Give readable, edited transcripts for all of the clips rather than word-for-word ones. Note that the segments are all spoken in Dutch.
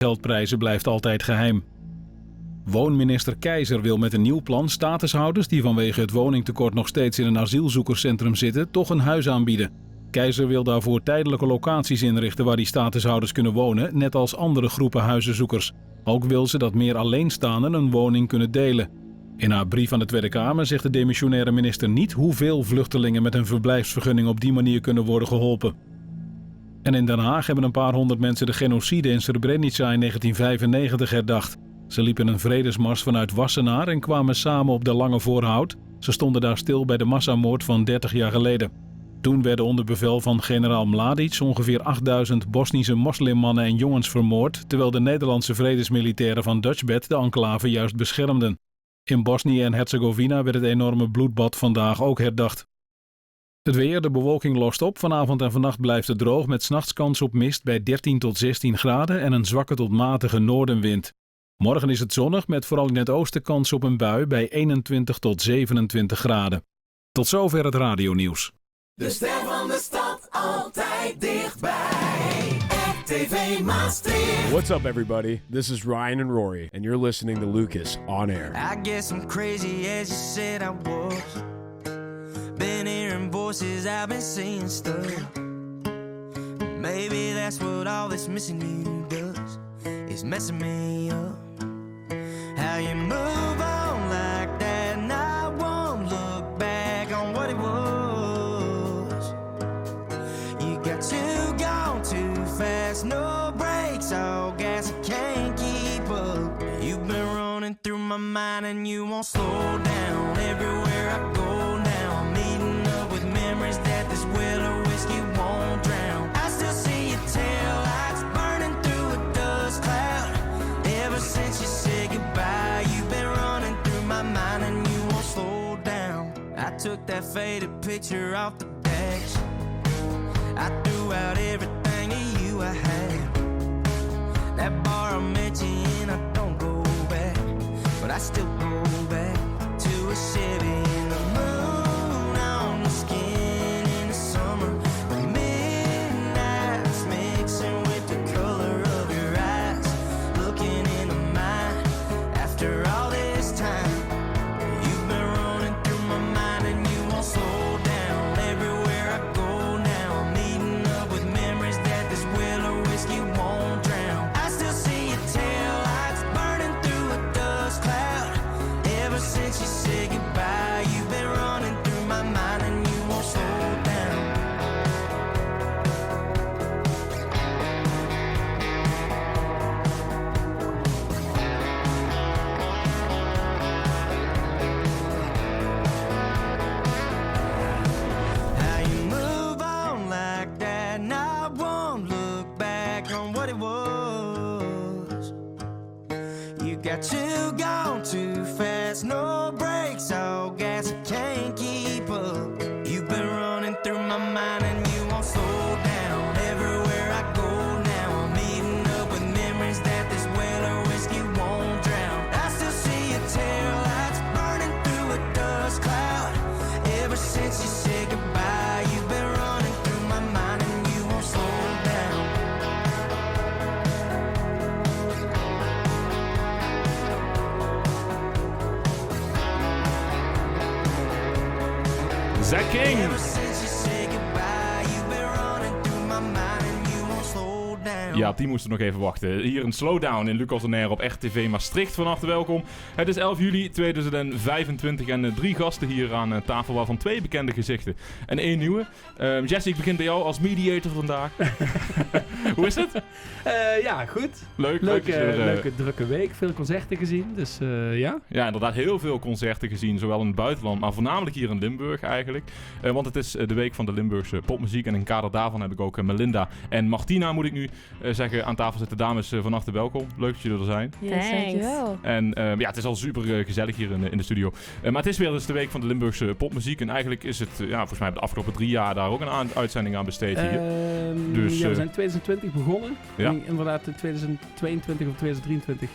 Geldprijzen blijft altijd geheim. Woonminister Keizer wil met een nieuw plan statushouders die vanwege het woningtekort nog steeds in een asielzoekerscentrum zitten, toch een huis aanbieden. Keizer wil daarvoor tijdelijke locaties inrichten waar die statushouders kunnen wonen, net als andere groepen huizenzoekers. Ook wil ze dat meer alleenstaanden een woning kunnen delen. In haar brief aan de Tweede Kamer zegt de demissionaire minister niet hoeveel vluchtelingen met een verblijfsvergunning op die manier kunnen worden geholpen. En in Den Haag hebben een paar honderd mensen de genocide in Srebrenica in 1995 herdacht. Ze liepen een vredesmars vanuit Wassenaar en kwamen samen op de Lange Voorhout. Ze stonden daar stil bij de massamoord van 30 jaar geleden. Toen werden onder bevel van generaal Mladic ongeveer 8000 Bosnische moslimmannen en jongens vermoord, terwijl de Nederlandse vredesmilitairen van Dutchbat de enclave juist beschermden. In Bosnië en Herzegovina werd het enorme bloedbad vandaag ook herdacht. Het weer, de bewolking lost op. Vanavond en vannacht blijft het droog met 's nachts kans op mist bij 13 tot 16 graden en een zwakke tot matige noordenwind. Morgen is het zonnig met vooral in het oosten kans op een bui bij 21 tot 27 graden. Tot zover het radionieuws. De ster van de stad altijd dichtbij. RTV Maastricht. What's up, everybody? This is Ryan and Rory, and you're listening to Lucas on Air. I guess I'm crazy as you said I was. Been hearing voices, I've been seeing stuff. Maybe that's what all this missing you does, is messing me up. How you move on like that, and I won't look back on what it was. You got too gone too fast, no brakes, all gas, I can't keep up. You've been running through my mind and you won't slow down. Everywhere I go now, I'm meeting up with memories that this well of whiskey won't drown. I still see your tail lights burning through a dust cloud. Ever since you said goodbye, you've been running through my mind and you won't slow down. I took that faded picture off the dash. I threw out everything of you I had. That bar I met you in, I don't go back, but I still go back to a Chevy in the moon on the skin in the summer. The midnights mixing with the color of your eyes, looking into mine after all this time. You've been running through my mind and you won't slow down. Everywhere I go now, I'm meeting up with memories that this well of whiskey won't drown. I still see your tail lights burning through a dust cloud. Ever since you said goodbye, you've been running through my mind and you won't slow down. How you move on like that, and I won't look back on what it was. You got too gone too fast, no brakes, all gas, I can't keep up. You've been running through my mind and you won't slow down. Everywhere I go now, I'm meeting up with memories that this well of whiskey won't drown. I still see your tail lights burning through a dust cloud. Ever since you said goodbye, you've been running through my mind and you won't slow down. Zach King. Ever since you said goodbye, you've been running through my mind and you won't slow down. Ja, op die moesten we nog even wachten. Hier een slowdown in Lucas on Air op RTV Maastricht. Van harte welkom. Het is 11 juli 2025 en 3 gasten hier aan tafel, waarvan 2 bekende gezichten en 1 nieuwe. Jesse, ik begin bij jou als mediator vandaag. Hoe is het? Ja, goed. Leuk. Leuke drukke week. Veel concerten gezien, dus ja. Ja, inderdaad heel veel concerten gezien, zowel in het buitenland, maar voornamelijk hier in Limburg eigenlijk. Want het is de week van de Limburgse popmuziek en in kader daarvan heb ik ook Melinda en Martina, moet ik nu zeggen, aan tafel zitten. Dames, van harte welkom. Leuk dat jullie er zijn. Yes, dankjewel. En ja, het is al super gezellig hier in de studio. Maar het is weer dus de week van de Limburgse popmuziek. En eigenlijk is het, volgens mij de afgelopen 3 jaar daar ook een uitzending aan besteed hier. Dus, ja, we zijn in 2020 begonnen. Ja. En inderdaad in 2022 of 2023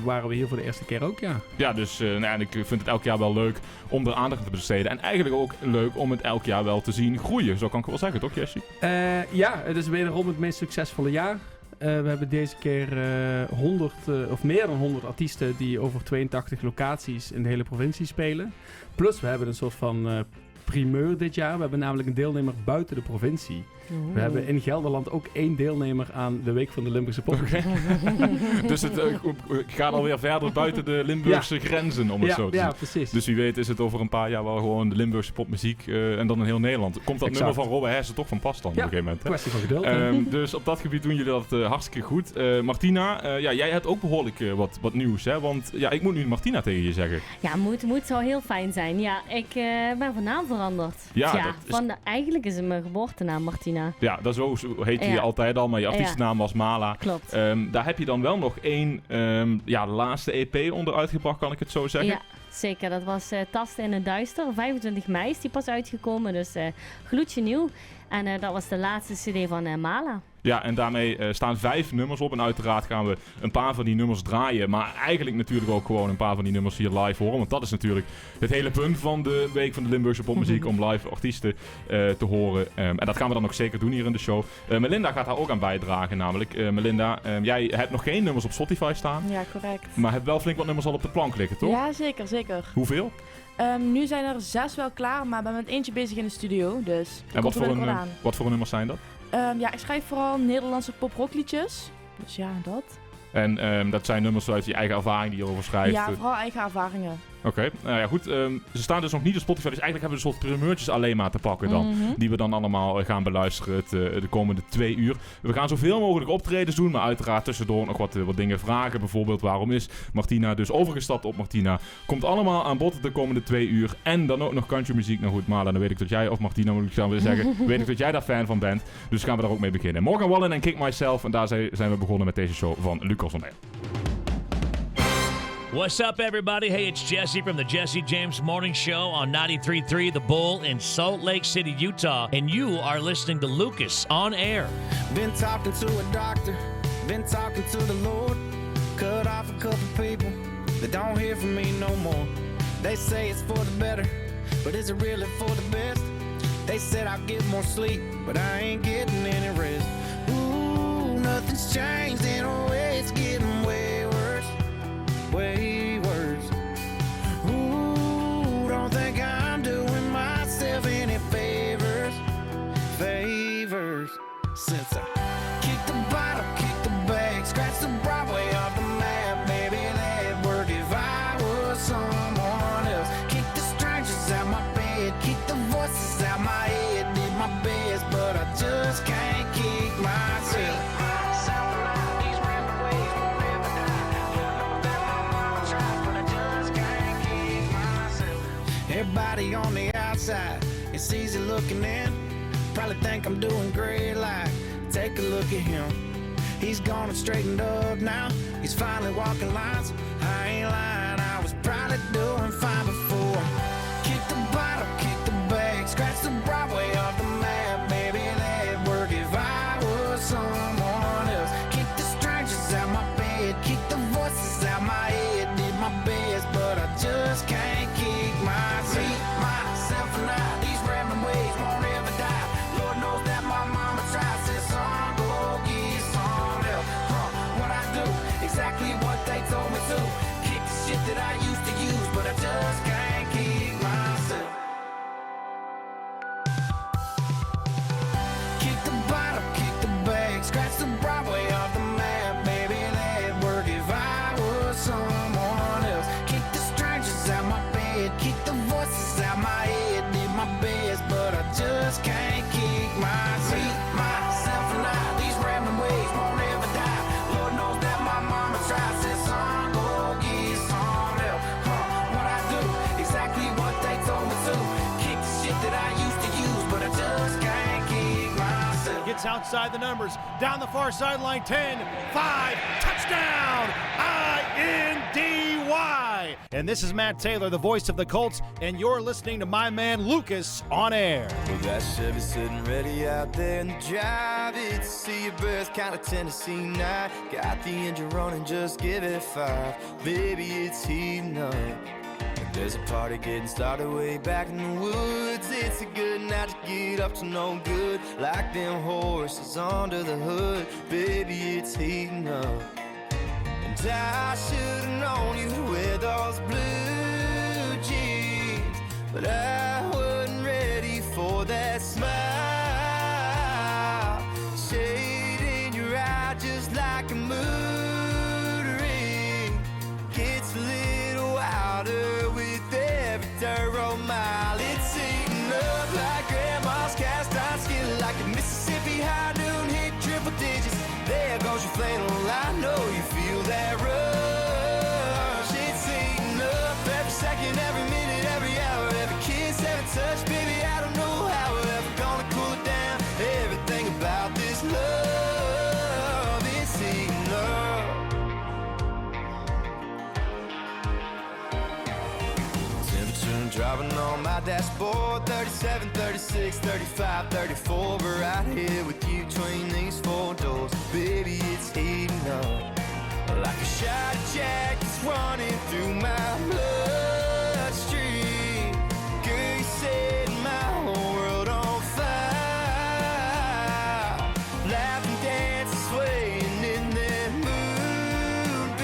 waren we hier voor de eerste keer ook, ja. Ja, dus en ik vind het elk jaar wel leuk om er aandacht aan te besteden. En eigenlijk ook leuk om het elk jaar wel te zien groeien. Zo kan ik wel zeggen, toch Jesse? Ja, het is wederom het meest succesvolle jaar. we hebben deze keer 100 of meer dan 100 artiesten die over 82 locaties in de hele provincie spelen. Plus we hebben een soort van primeur dit jaar. We hebben namelijk een deelnemer buiten de provincie. We hebben in Gelderland ook 1 deelnemer aan de Week van de Limburgse Popmuziek. Dus het gaat alweer verder buiten de Limburgse grenzen, om het zo te zien. Ja, precies. Dus wie weet is het over een paar jaar wel gewoon de Limburgse popmuziek en dan in heel Nederland. Komt dat nummer van Robbe Hersen toch van pas dan op een gegeven moment? Hè? Kwestie van geduld. Dus op dat gebied doen jullie dat hartstikke goed. Martina, jij hebt ook behoorlijk wat nieuws, hè? Want ik moet nu Martina tegen je zeggen. Ja, moet zou heel fijn zijn. Ja, ik ben van naam veranderd. Eigenlijk is het mijn geboortenaam Martina. Ja, zo heette je altijd al, maar je artiestennaam was Mala. Klopt. Daar heb je dan wel nog één, de laatste EP onder uitgebracht, kan ik het zo zeggen? Ja, zeker. Dat was Tasten in het Duister. 25 mei is die pas uitgekomen, dus gloedje nieuw. En dat was de laatste cd van Mala. Ja, en daarmee staan 5 nummers op. En uiteraard gaan we een paar van die nummers draaien. Maar eigenlijk natuurlijk ook gewoon een paar van die nummers hier live horen. Want dat is natuurlijk het hele punt van de Week van de Limburgse Popmuziek. Om live artiesten te horen. En dat gaan we dan ook zeker doen hier in de show. Melinda gaat daar ook aan bijdragen namelijk. Melinda, jij hebt nog geen nummers op Spotify staan. Ja, correct. Maar hebt wel flink wat nummers al op de plank liggen, toch? Ja, zeker. Hoeveel? Nu zijn er 6 wel klaar, maar ik ben met eentje bezig in de studio. Dus en wat voor nummers zijn dat? Ik schrijf vooral Nederlandse pop-rockliedjes. Dus ja, dat. En dat zijn nummers uit je eigen ervaring die je erover schrijft? Ja, vooral eigen ervaringen. Oké, nou ja goed. Ze staan dus nog niet op Spotify, dus eigenlijk hebben we een soort primeurtjes alleen maar te pakken dan. Die we dan allemaal gaan beluisteren de komende 2 uur. We gaan zoveel mogelijk optredens doen, maar uiteraard tussendoor nog wat dingen vragen. Bijvoorbeeld, waarom is Martina dus overgestapt op Martina? Komt allemaal aan bod de komende 2 uur. En dan ook nog countrymuziek. Nou goed, Marla, dan weet ik dat jij, of Martina moet ik dan willen zeggen, weet ik dat jij daar fan van bent. Dus gaan we daar ook mee beginnen. Morgan Wallen en Kick Myself. En daar zijn we begonnen met deze show van Lucas on Air. What's up, everybody? Hey, it's Jesse from the Jesse James Morning Show on 93.3 The Bull in Salt Lake City, Utah. And you are listening to Lucas on Air. Been talking to a doctor, been talking to the Lord. Cut off a couple people that don't hear from me no more. They say it's for the better, but is it really for the best? They said I'll get more sleep, but I ain't getting any rest. Ooh, nothing's changed in a way, it's getting way worse. Way worse. Ooh, don't think I'm doing myself any favors. Since I kicked the bottle, kicked the bag, scratched the Broadway off the map, maybe that'd work if I was someone else. Kicked the strangers out my bed, kicked the voices out my head, did my best, but I just can't kick myself. Everybody on the outside, it's easy looking in. Probably think I'm doing great, like, take a look at him. He's gone and straightened up now. He's finally walking lines. I ain't lying, I was probably doing fine before. Kick the bottle, kick the bag, scratch the Broadway off the map. Maybe that'd work if I was someone else. Kick the strangers out my bed, kick the voices out my head. Did my best, but I just can't kick myself and I. These rambling ways won't ever die. Lord knows that my mama tries. Said, son, go get some help. What I do, exactly what they told me to. Kick the shit that I used to use, but I just can't kick myself. Kick the bottle, kick the bag, scratch the Broadway off the map. Maybe that'd work if I was someone else. Kick the strangers out my bed, kick the voices out my head. Did my best, but I just can't kick myself and I. These rambling ways won't ever die. Lord knows that my mama tries. Said, son, go get some help. What I do, exactly what they told me to. Kick the shit that I used to use, but I just can't kick myself. Gets outside the numbers, down the far sideline, 10, 5, touchdown, I-N-D-Y. And this is Matt Taylor, the voice of the Colts, and you're listening to my man Lucas on Air. Well, that Chevy sitting ready out there in the drive. It's see your best kind of Tennessee night. Got the engine running, just give it 5. Baby, it's heating up. There's a party getting started way back in the woods. it's a good night to get up to no good. Like them horses under the hood, baby, it's heating up. And I should've known you'd wear those blue jeans, but I wasn't ready for that smile. Shade in your eye just like a mood ring. Gets a little wilder with every dirt road mile. It's eating up like grandma's cast iron skin, like a Mississippi high noon hit triple digits. There goes your flannel, I know you feel that rush. It's eating up every second, every minute, every hour, every kiss, every touch. Baby, I don't know how we're ever gonna cool it down. Everything about this love, it's eating up. Temperature dropping on my dashboard, 37, 36, 35, 34. We're right here with you between these four doors. Baby, it's heating up. Like a shot of Jack that's running through my bloodstream. Girl, you set my whole world on fire. Laughing, dancing, swaying in their moonbeams.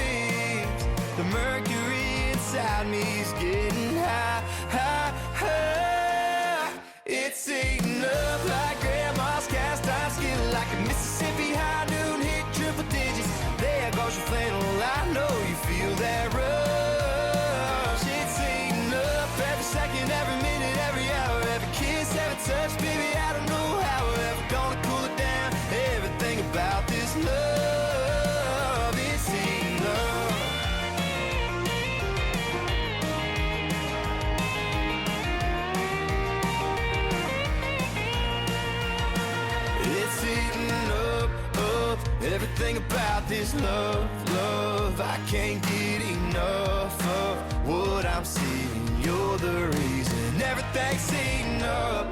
The mercury inside me is getting high, high, high. It's eating up like grandma's cast iron skin, like a Mississippi high noon hit triple digits. There goes your flannel, I know you feel that rush. It's eating up every second, every minute, every hour, every kiss, every touch. Baby, I don't know how we're ever gonna cool it down. Everything about this love, it's eating up. It's eating up, up, everything about this love, love. I can't get enough of what I'm seeing. You're the reason everything's eating up.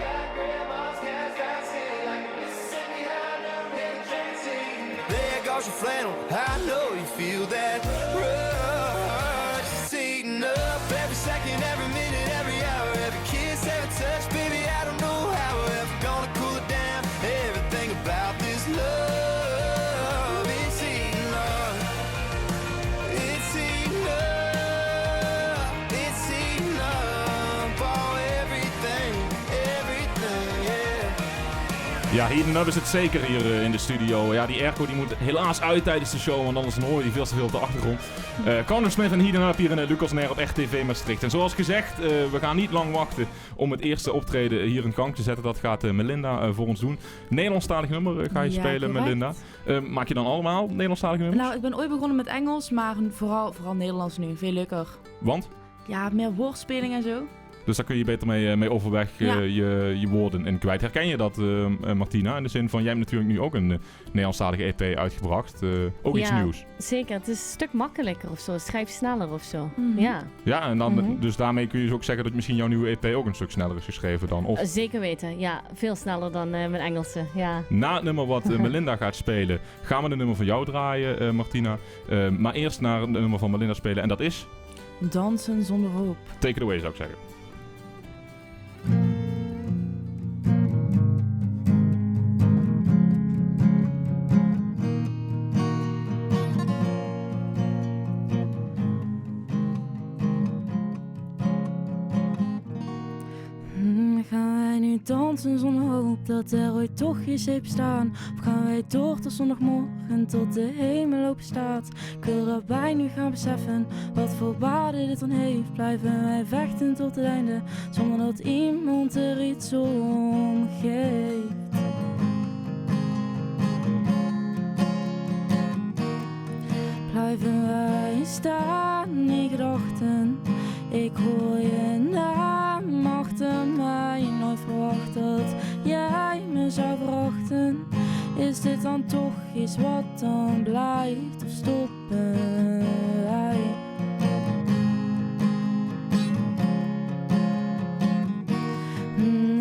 There goes your flannel, I know you feel that rush. It's eating up every second, every minute, every hour, every kiss, every touch. Baby, I don't know how we're ever gonna cool it down. Everything about this love, it's eating up. It's eating up. It's eating up. Oh, everything, everything, yeah. Ja, heating up is het zeker hier in de studio. Ja, die airco die moet helaas uit tijdens de show, want anders hoor je die veel te veel op de achtergrond. Conor Smith en Heating Up hier in Lucas Nair op RTV Maastricht. En zoals gezegd, we gaan niet lang wachten om het eerste optreden hier in gang te zetten. Dat gaat Melinda voor ons doen. Nederlandstalig nummer ga je spelen, correct. Melinda. Maak je dan allemaal Nederlandstalige nummers? Nou, ik ben ooit begonnen met Engels, maar vooral Nederlands nu. Veel leuker. Want? Ja, meer woordspeling en zo. Dus daar kun je beter mee overweg je woorden in kwijt. Herken je dat, Martina? In de zin van, jij hebt natuurlijk nu ook een Nederlandstalige EP uitgebracht. Ook iets nieuws. Zeker. Het is een stuk makkelijker of zo. Schrijf sneller of zo. Mhm. Ja. Ja, en dan, dus daarmee kun je dus ook zeggen dat misschien jouw nieuwe EP ook een stuk sneller is geschreven dan. Of... Zeker weten. Ja, veel sneller dan mijn Engelse. Ja. Na het nummer wat Melinda gaat spelen, gaan we de nummer van jou draaien, Martina. Maar eerst naar het nummer van Melinda spelen. En dat is? Dansen zonder hoop. Take it away, zou ik zeggen. Gaan wij nu dansen zonder hoop dat er ooit toch iets heeft bestaan? Of gaan wij door tot zondagmorgen tot de hemel open staat? Ik wil dat wij nu gaan beseffen wat voor waarde dit dan heeft. Blijven wij vechten tot het einde zonder dat iemand er iets om geeft. Blijven wij staan in gedachten. Ik hoor je naam achter mij. Nooit verwacht dat jij me zou verachten. Is dit dan toch iets wat dan blijft? Of stoppen wij?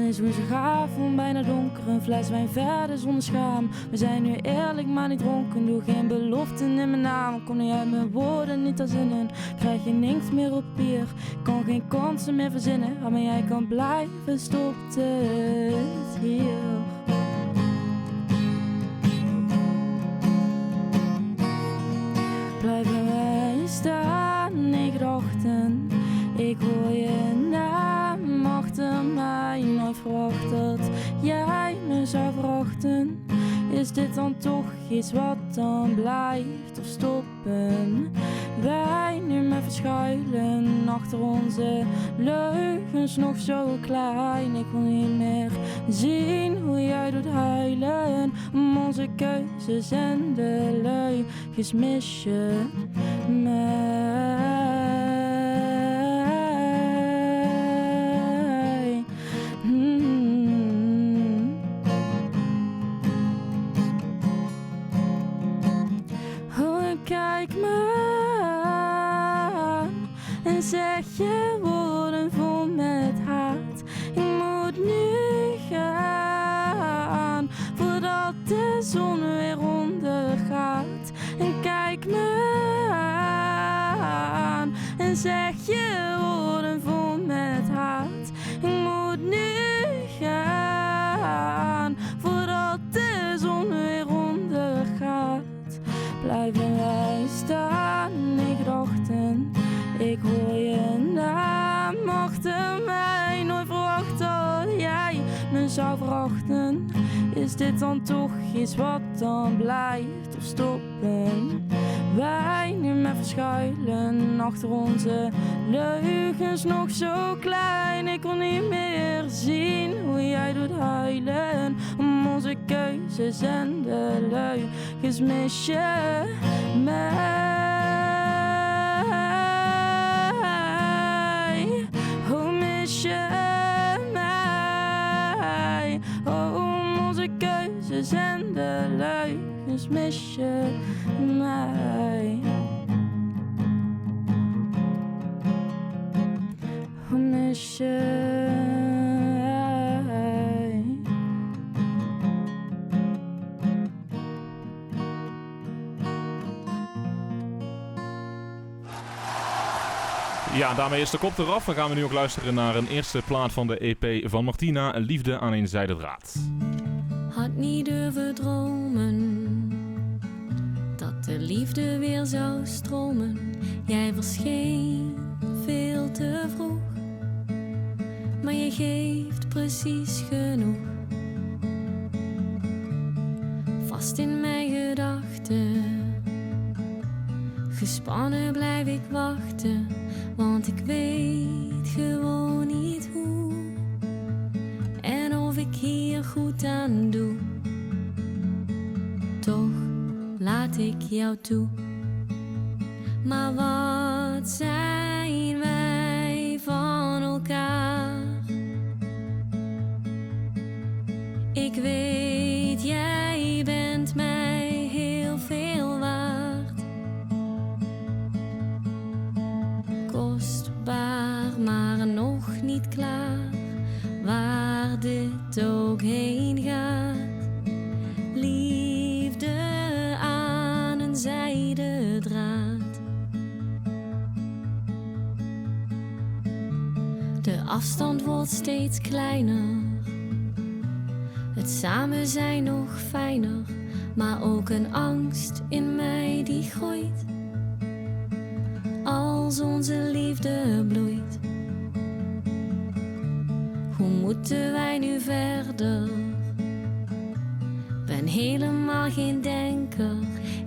Is woensdagavond bijna donker een fles wijn verder zonder schaam. We zijn nu eerlijk maar niet dronken, doe geen beloften in mijn naam. Kom niet uit mijn woorden, niet als zinnen, krijg je niks meer op bier. Ik kan geen kansen meer verzinnen, waarmee jij kan blijven, stopt het hier. Blijven wij staan in gedachten, ik hoor je naam achter mij. Nooit verwacht dat jij me zou verachten. Is dit dan toch iets wat dan blijft of stoppen? Wij nu maar verschuilen achter onze leugens, nog zo klein. Ik wil niet meer zien hoe jij doet huilen om onze keuzes en de leugens mis je mij. Kijk me aan en zeg je woorden vol met haat. Ik moet nu gaan voordat de zon weer ondergaat. En kijk me aan en zeg je woorden vol met haat. Ik moet nu gaan voordat de zon weer ondergaat. Blijven wij staan in gedachten, ik hoor je naam achter mij. Nooit verwacht dat jij me zou verachten. Is dit dan toch iets wat dan blijft of stoppen? Wij nu maar verschuilen achter onze leugens, nog zo klein. Ik wil niet meer zien hoe jij doet huilen om onze keuzes en de leugens mis je mij. Oh, mis je mij. Oh, om onze keuzes en de leugens mis je mij. Oh, mis je mij. Ja, daarmee is de kop eraf. Dan gaan we nu ook luisteren naar een eerste plaat van de EP van Martina, Liefde aan een zijden draad. Had niet durven dromen dat de liefde weer zou stromen. Jij verscheen veel te vroeg, maar je geeft precies genoeg. Vast in mijn gedachten, gespannen blijf ik wachten. Want ik weet gewoon niet hoe en of ik hier goed aan doe. Toch laat ik jou toe. Maar wat zijn wij van elkaar? Ik weet, jij bent mij heel veel waard. Kostbaar, maar nog niet klaar. Waar dit ook heen gaat. Liefde aan een zijden draad. De afstand wordt steeds kleiner. Het samen zijn nog fijner. Maar ook een angst in mij die groeit. Als onze liefde bloeit. Hoe moeten wij nu verder? Ben helemaal geen denker.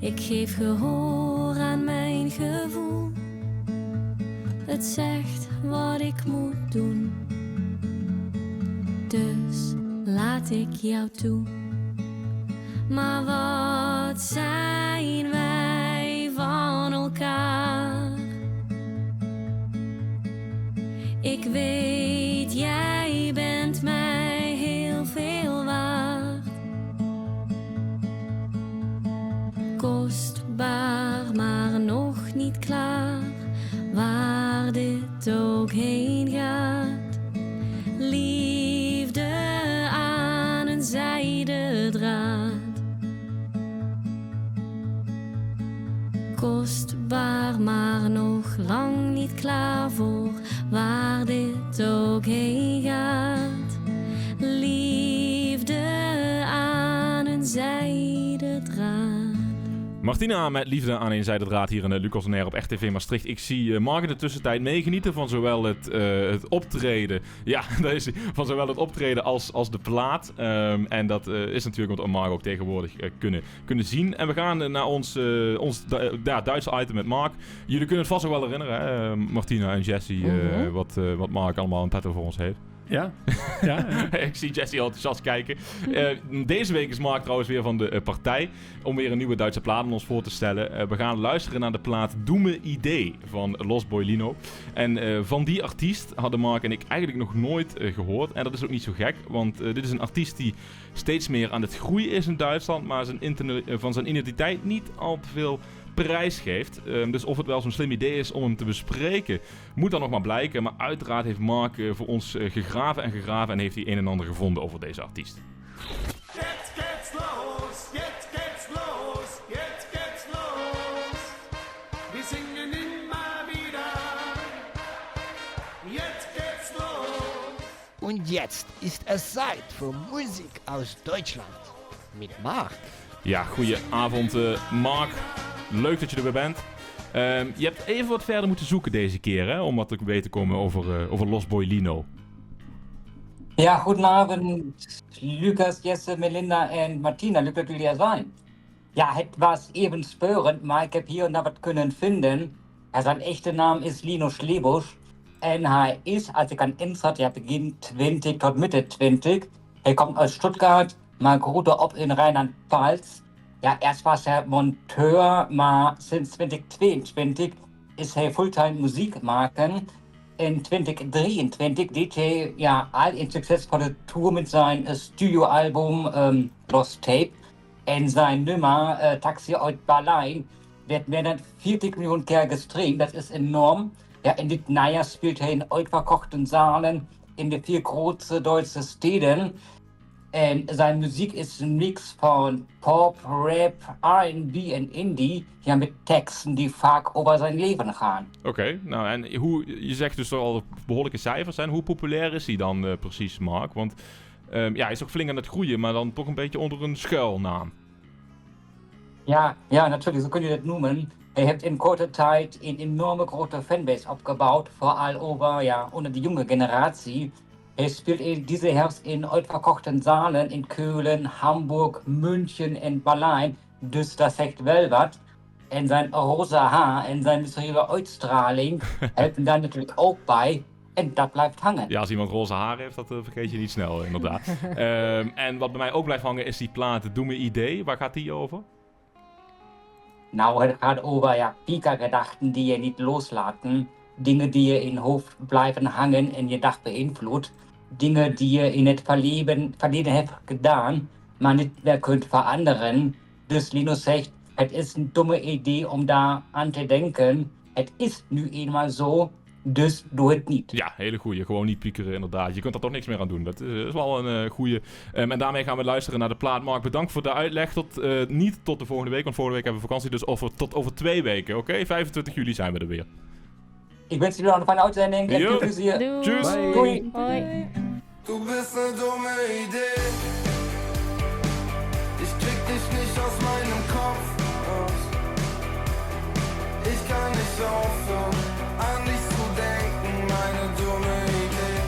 Ik geef gehoor aan mijn gevoel. Het zegt wat ik moet doen. Dus laat ik jou toe. Maar wat zijn wij van elkaar? Ik weet, jij bent mij heel veel waard. Kostbaar, maar nog niet klaar. Waar dit ook heen gaat. Liefde aan een zij. kostbaar, maar nog lang niet klaar voor waar dit ook heen gaat. Liefde aan een zijden draad. Martina met Liefde aan een zijden draad hier in Lucas on Air op RTV Maastricht. Ik zie Mark in de tussentijd meegenieten van zowel het optreden. Ja, daar is hij. Van zowel het optreden als de plaat. En dat is natuurlijk wat Mark ook tegenwoordig kunnen zien. En we gaan naar ons Duitse item met Mark. Jullie kunnen het vast ook wel herinneren, hè? Martina en Jessie, wat Mark allemaal in petto voor ons heeft. Ja. Ik zie Jessie al enthousiast kijken. Deze week is Mark trouwens weer van de partij om weer een nieuwe Duitse plaat aan ons voor te stellen. We gaan luisteren naar de plaat Doe Me Idee van Lost Boy Lino. En van die artiest hadden Mark en ik eigenlijk nog nooit gehoord. En dat is ook niet zo gek, want dit is een artiest die steeds meer aan het groeien is in Duitsland, maar van zijn identiteit niet al te veel prijs geeft. Dus of het wel zo'n slim idee is om hem te bespreken, moet dan nog maar blijken. Maar uiteraard heeft Mark voor ons gegraven en heeft hij een en ander gevonden over deze artiest. Jetzt geht's los, jetzt geht's los, jetzt geht's los. Wir singen immer wieder. Jetzt geht's los. Und jetzt ist es Zeit für Musik aus Deutschland. Mit Mark. Ja, goeie avond Mark. Leuk dat je er weer bent. Je hebt even wat verder moeten zoeken deze keer, hè, om wat te weten te komen over Lost Boy Lino. Ja, goedenavond, Lucas, Jesse, Melinda en Martina. Leuk dat jullie er zijn. Ja, het was even speurend, maar ik heb hier en daar wat kunnen vinden. Zijn echte naam is Lino Schlebusch. En hij is, als ik aan inzat, ja, begin 20 tot Mitte 20. Hij komt uit Stuttgart, maar groeide op in Rheinland-Pfalz. Ja, erst was hij Monteur, maar sinds 2022 is hij fulltime muziek maken. In 2023 deed hij al een succesvolle tour met zijn studioalbum Lost Tape. En zijn nummer Taxi uit Berlijn werd meer dan 40 miljoen keer gestreamd. Dat is enorm. Ja, in dit najaar speelt hij in uitverkochten zalen in de 4 grootste Duitse steden. En zijn muziek is een mix van pop, rap, R&B en indie. Ja, met teksten die vaak over zijn leven gaan. Oké, nou en je zegt dus dat er al behoorlijke cijfers zijn. Hoe populair is hij dan precies, Mark? Want hij is ook flink aan het groeien, maar dan toch een beetje onder een schuilnaam. Ja, natuurlijk, zo kun je dat noemen. Hij heeft in korte tijd een enorme grote fanbase opgebouwd, vooral onder de jonge generatie. Hij speelt deze herfst in uitverkochten zalen in Keulen, Hamburg, München en Berlijn. Dus dat zegt wel wat. En zijn rosa haar en zijn mysterieuze uitstraling helpen daar natuurlijk ook bij. En dat blijft hangen. Ja, als iemand roze haar heeft, dat vergeet je niet snel, inderdaad. En wat bij mij ook blijft hangen is die plaat Doe Me Idee. Waar gaat die over? Nou, het gaat over piekergedachten die je niet loslaten. Dingen die je in je hoofd blijven hangen en je dag beïnvloedt. Dingen die je in het verleden hebt gedaan, maar niet meer kunt veranderen. Dus Lino zegt, het is een domme idee om daar aan te denken. Het is nu eenmaal zo, dus doe het niet. Ja, hele goeie. Gewoon niet piekeren, inderdaad. Je kunt er toch niks meer aan doen. Dat is wel een goeie. En daarmee gaan we luisteren naar de plaat. Mark, bedankt voor de uitleg. Niet tot de volgende week, want volgende week hebben we vakantie. Dus tot over 2 weken, oké? 25 juli zijn we er weer. Ik wens jullie nog een fijne uitzending en veel plezier. Tschüss. Doei. Hoi. Du bist eine dumme Idee. Ich krieg dich nicht aus meinem Kopf raus. Ich kann nicht aufhören, an dich zu denken, meine dumme Idee.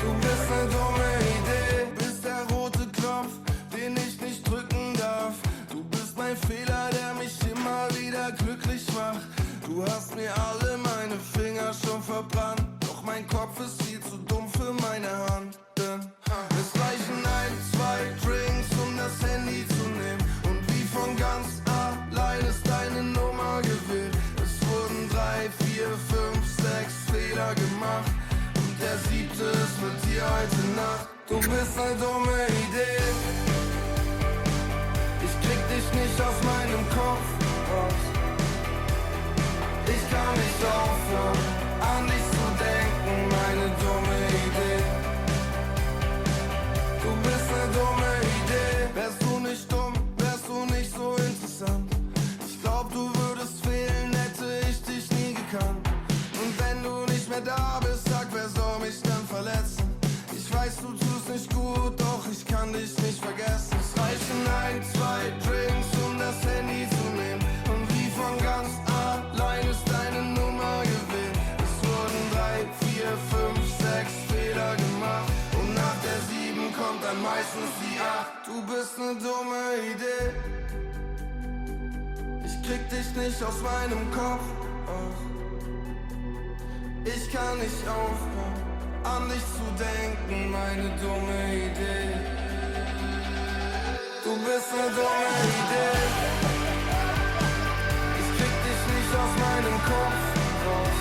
Du bist eine dumme Idee. Bist der rote Knopf, den ich nicht drücken darf. Du bist mein Fehler, der mich immer wieder glücklich macht. Du hast mir alle meine Finger schon verbrannt. Doch mein Kopf ist viel zu dumm für meine Hand. Es reichen 1, 2 Drinks, um das Handy zu nehmen. Und wie von ganz allein ist deine Nummer gewählt. Es wurden 3, 4, 5, 6 Fehler gemacht. Und der 7. ist mit dir heute Nacht. Du bist eine dumme Idee. Ich krieg dich nicht aus meinem Kopf raus. Ich kann nicht aufhören, an dich zu denken, meine dumme Idee. Du bist eine dumme Idee. Wärst du nicht dumm, wärst du nicht so interessant. Ich meistens die 8. Du bist ne dumme Idee. Ich krieg dich nicht aus meinem Kopf. Ich kann nicht aufhören, an dich zu denken, meine dumme Idee. Du bist ne dumme Idee. Ich krieg dich nicht aus meinem Kopf raus.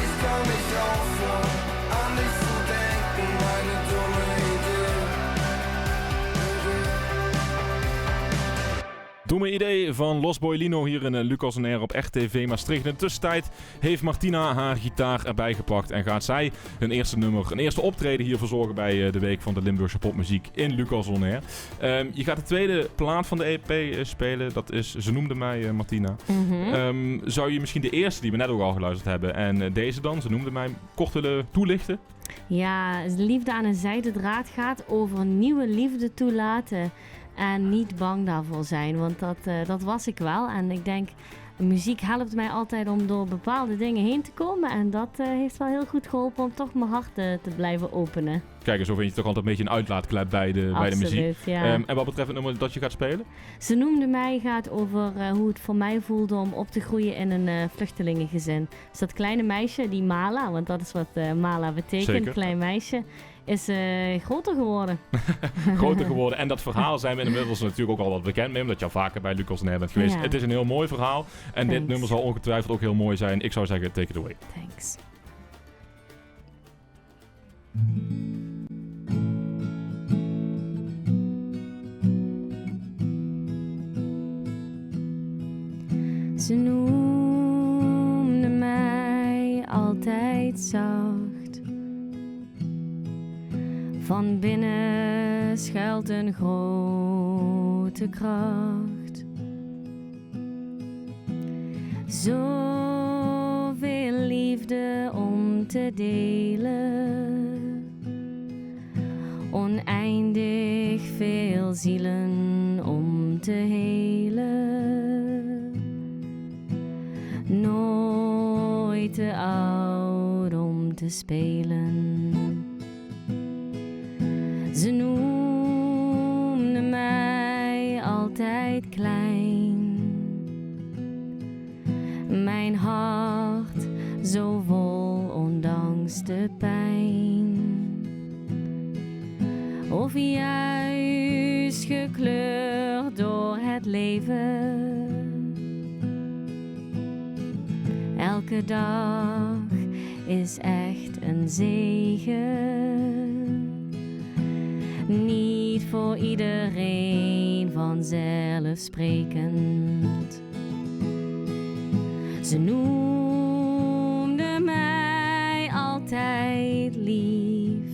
Ich kann nicht aufhören, an dich zu denken, meine dumme Idee. Domme idee van Losboy Lino hier in Lucas on Air op RTV Maastricht. In de tussentijd heeft Martina haar gitaar erbij gepakt en gaat zij een eerste optreden hier verzorgen bij de Week van de Limburgse Popmuziek in Lucas on Air. Je gaat de tweede plaat van de EP spelen, dat is Ze noemde mij Martina. Zou je misschien de eerste die we net ook al geluisterd hebben en deze dan, Ze noemde mij, kort willen toelichten? Ja, liefde aan een zijden draad gaat over nieuwe liefde toelaten. En niet bang daarvoor zijn, want dat was ik wel. En ik denk, muziek helpt mij altijd om door bepaalde dingen heen te komen. En dat heeft wel heel goed geholpen om toch mijn hart te blijven openen. Kijk, zo vind je toch altijd een beetje een uitlaatklep bij de muziek. Ja. En wat betreft het nummer dat je gaat spelen? Ze noemde mij gaat over hoe het voor mij voelde om op te groeien in een vluchtelingengezin. Dus dat kleine meisje, die Mala, want dat is wat Mala betekent, Zeker. Klein meisje, is groter geworden. Groter geworden. En dat verhaal zijn we inmiddels natuurlijk ook al wat bekend mee, omdat je al vaker bij Lucas on Air bent geweest. Ja. Het is een heel mooi verhaal. En dit nummer zal ongetwijfeld ook heel mooi zijn. Ik zou zeggen, take it away. Thanks. Ze noemde mij altijd zacht. Van binnen schuilt een grote kracht. Zoveel liefde om te delen. Oneindig veel zielen om te helen. Nooit te oud om te spelen. Ze noemde mij altijd klein. Mijn hart zo vol ondanks de pijn. Of juist gekleurd door het leven. Elke dag is echt een zegen. Niet voor iedereen vanzelfsprekend. Ze noemde mij altijd lief.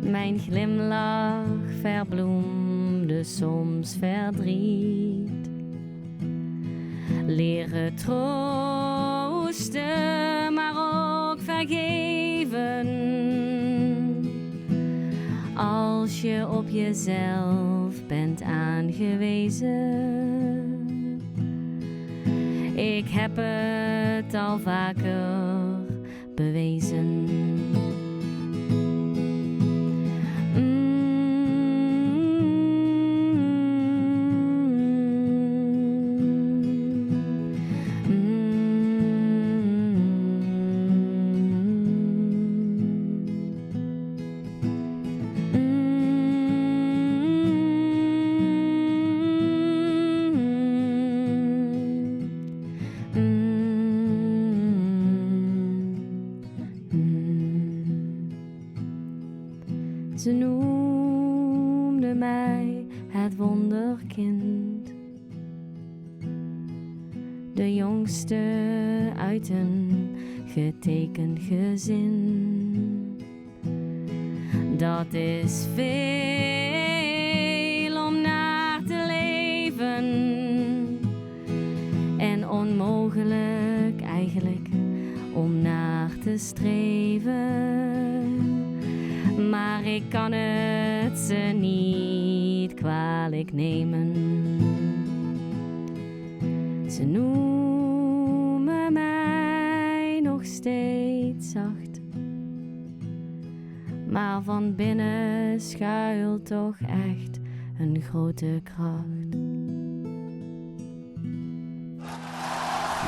Mijn glimlach verbloemde soms verdriet. Leren troosten, maar ook vergeven. Als je op jezelf bent aangewezen. Ik heb het al vaker bewezen. Ze noemde mij het wonderkind. De jongste uit een getekend gezin. Dat is veel om naar te leven. En onmogelijk eigenlijk om naar te streven. Maar ik kan het ze niet kwalijk nemen. Ze noemen mij nog steeds zacht. Maar van binnen schuilt toch echt een grote kracht.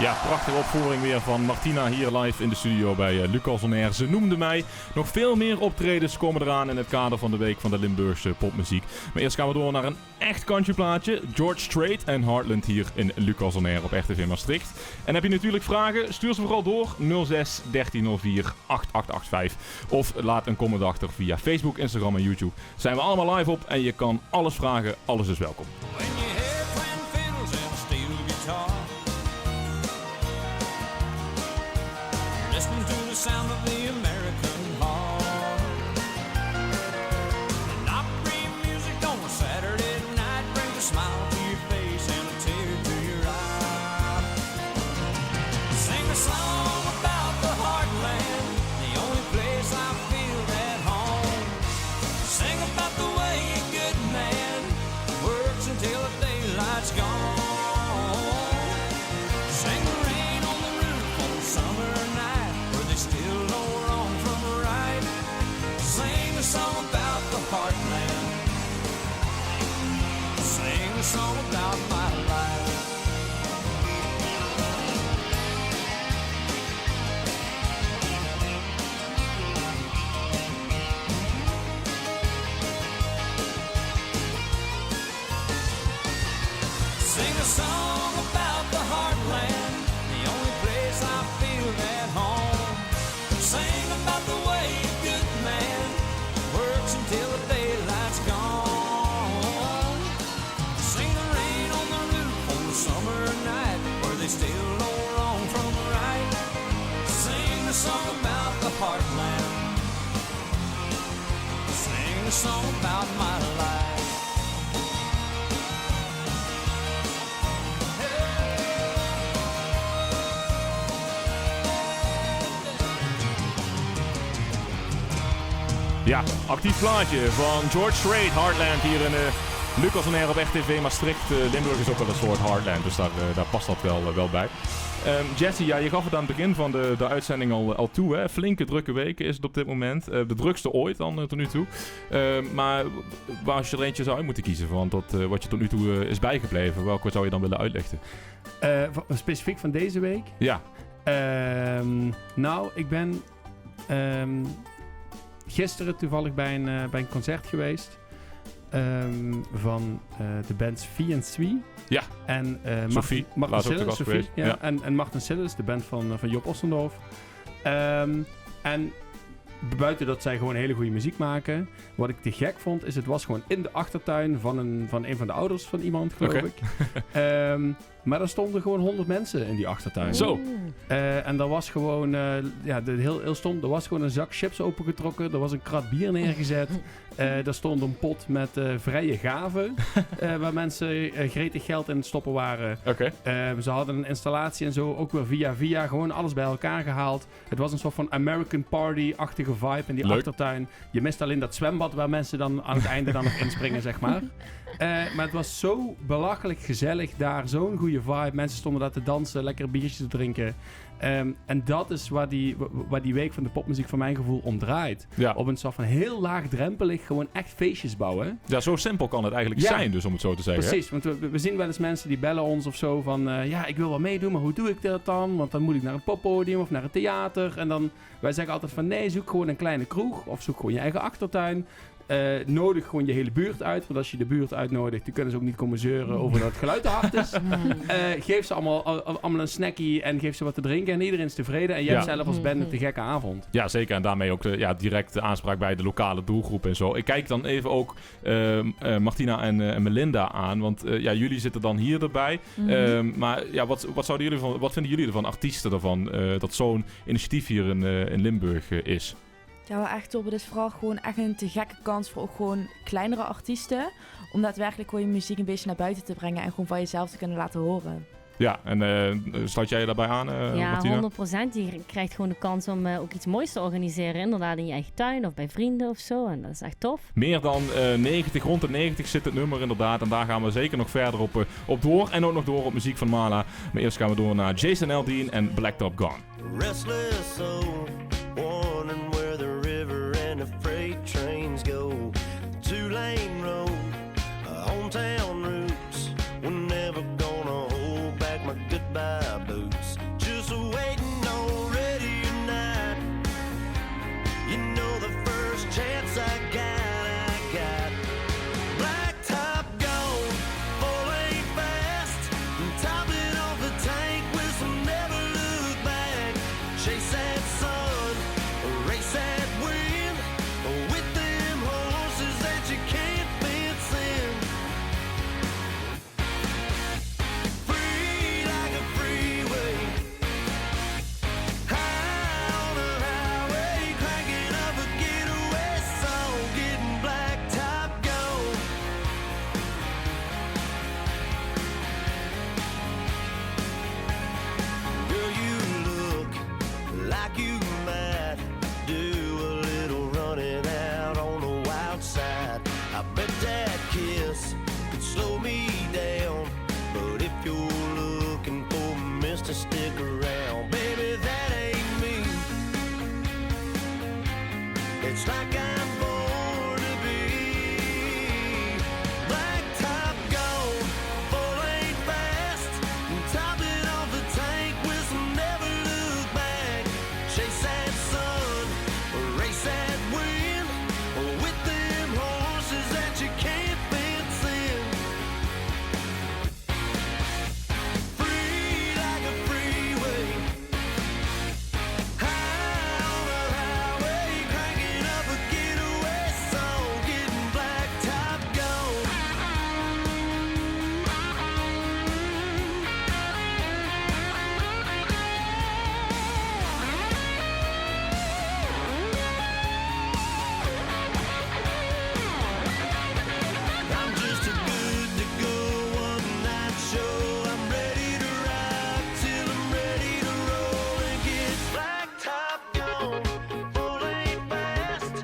Ja, prachtige opvoering weer van Martina hier live in de studio bij Lucas On Air. Ze noemde mij. Nog veel meer optredens komen eraan in het kader van de Week van de Limburgse popmuziek. Maar eerst gaan we door naar een echt countryplaatje. George Strait en Heartland hier in Lucas On Air op RTV Maastricht. En heb je natuurlijk vragen? Stuur ze vooral door 06 1304 8885. Of laat een comment achter via Facebook, Instagram en YouTube. Zijn we allemaal live op en je kan alles vragen. Alles is welkom. Listening to the sound of the American heart. And opera music on a Saturday night brings a smile to your face and a tear to your eye. Sing a song about the heartland, the only place I feel at home. Sing about the way a good man works until the daylight's gone. Sing the rain on the roof on summer night, still know wrong from right. Sing a song about the heartland. Sing a song about my life. Sing a song about the heartland, the only place I feel at home. Sing about the way a good man works until the daylight's gone. Sing the rain on the roof on the summer night, where they still know wrong from right. Sing a song about the heartland. Sing a song about my life. Ja, actief plaatje van George Strait, Heartland hier in Lucas On Air op RTV Maastricht. Limburg is ook wel een soort Heartland, dus daar past dat wel bij. Jesse, ja, je gaf het aan het begin van de uitzending al toe. Hè? Flinke drukke weken is het op dit moment. De drukste ooit dan tot nu toe. Maar als je er eentje zou uit moeten kiezen van wat je tot nu toe is bijgebleven, welke zou je dan willen uitlichten? Specifiek van deze week? Ja. Nou, ik ben gisteren toevallig bij een concert geweest van de bands Vie en Swie. Ja, en Sophie, Martin Sillis, Sophie, ja. En Martin Sillis, de band van Job Ossendorf. En buiten dat zij gewoon hele goede muziek maken, wat ik te gek vond, is het was gewoon in de achtertuin van een van de ouders van iemand, geloof ik. Maar er stonden gewoon 100 mensen in die achtertuin. Zo. En er was gewoon, heel stom, er was gewoon een zak chips opengetrokken, er was een krat bier neergezet. Er stond een pot met vrije gaven, waar mensen gretig geld in het stoppen waren. Okay. Ze hadden een installatie en zo, ook weer via, gewoon alles bij elkaar gehaald. Het was een soort van American Party-achtige vibe in die achtertuin. Je mist alleen dat zwembad waar mensen dan aan het einde dan nog inspringen, zeg maar. Maar het was zo belachelijk gezellig daar, zo'n goede vibe. Mensen stonden daar te dansen, lekker biertjes te drinken. En dat is waar die week van de popmuziek voor mijn gevoel om draait. Ja. Op een soort van heel laagdrempelig gewoon echt feestjes bouwen. Ja, zo simpel kan het eigenlijk zijn, dus om het zo te zeggen. Precies, want we zien wel eens mensen die bellen ons of zo van ik wil wel meedoen, maar hoe doe ik dat dan? Want dan moet ik naar een poppodium of naar een theater. En dan, wij zeggen altijd van nee, zoek gewoon een kleine kroeg of zoek gewoon je eigen achtertuin. Nodig gewoon je hele buurt uit. Want als je de buurt uitnodigt, dan kunnen ze ook niet komen zeuren over dat het geluid te hard is. Geef ze allemaal een snackie en geef ze wat te drinken. En iedereen is tevreden. En jij hebt zelf als band een te gekke avond. Ja, zeker. En daarmee ook direct de aanspraak bij de lokale doelgroep en zo. Ik kijk dan even ook Martina en Melinda aan. Want jullie zitten dan hier erbij. Maar ja, wat vinden jullie ervan, artiesten ervan, dat zo'n initiatief hier in Limburg is? Ja, wel echt top. Het is vooral gewoon echt een te gekke kans voor ook gewoon kleinere artiesten. Om daadwerkelijk gewoon je muziek een beetje naar buiten te brengen en gewoon van jezelf te kunnen laten horen. Ja, en sluit jij je daarbij aan, Martina? 100%. Je krijgt gewoon de kans om ook iets moois te organiseren. Inderdaad in je eigen tuin of bij vrienden of zo. En dat is echt tof. Meer dan 90, rond de 90 zit het nummer inderdaad. En daar gaan we zeker nog verder op door. En ook nog door op muziek van Mala. Maar eerst gaan we door naar Jason Aldean en Blacktop Gone. Restless soul, worn and where the river and a freight like you might do a little running out on the wild side. I bet that kiss could slow me down, but if you're looking for Mr. Stick Around, baby, that ain't me. It's like I'm born to be. Black top gone, full lane fast, topping off the tank with some never look back. Chase that sun, race that wind, with them horses that you can't fence in. Free like a freeway, high on the highway, cranking up a getaway song, getting black top gone. I'm just a good-to-go one-night show. I'm ready to rock till I'm ready to roll and get black top gone. Full lane fast,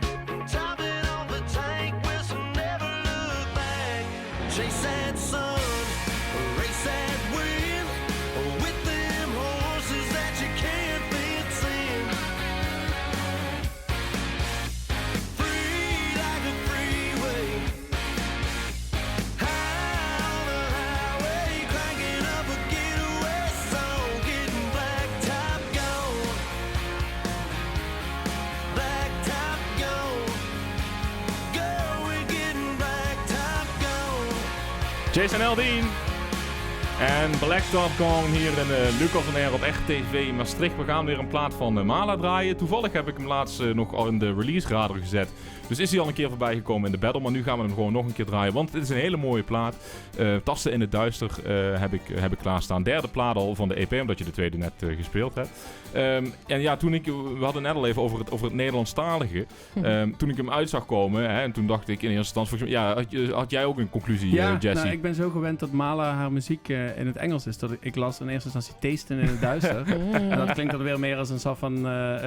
topping off the tank with some never look back. Chase that sun, race that wind, with them horses that you can't fence in. Free like a freeway, high on the highway, cranking up a getaway song, getting black top gone. Black top gone. Girl, we're getting black top gone. Jason Aldean en Black Top Gone hier in Lucas on Air op Echt TV Maastricht. We gaan weer een plaat van Mala draaien. Toevallig heb ik hem laatst nog al in de release radar gezet. Dus is hij al een keer voorbij gekomen in de battle. Maar nu gaan we hem gewoon nog een keer draaien. Want dit is een hele mooie plaat. Tasten in het duister heb ik klaarstaan. Derde plaat al van de EP, omdat je de tweede net gespeeld hebt. En ja, we hadden net al even over het Nederlandstalige. Toen ik hem uit zag komen, hè, en toen dacht ik in eerste instantie... Ja, had jij ook een conclusie, Jesse? Nou, ik ben zo gewend dat Mala haar muziek in het Engels is. Dat ik las in eerste instantie Tasten in het duister. En dat klinkt dan weer meer als een soort van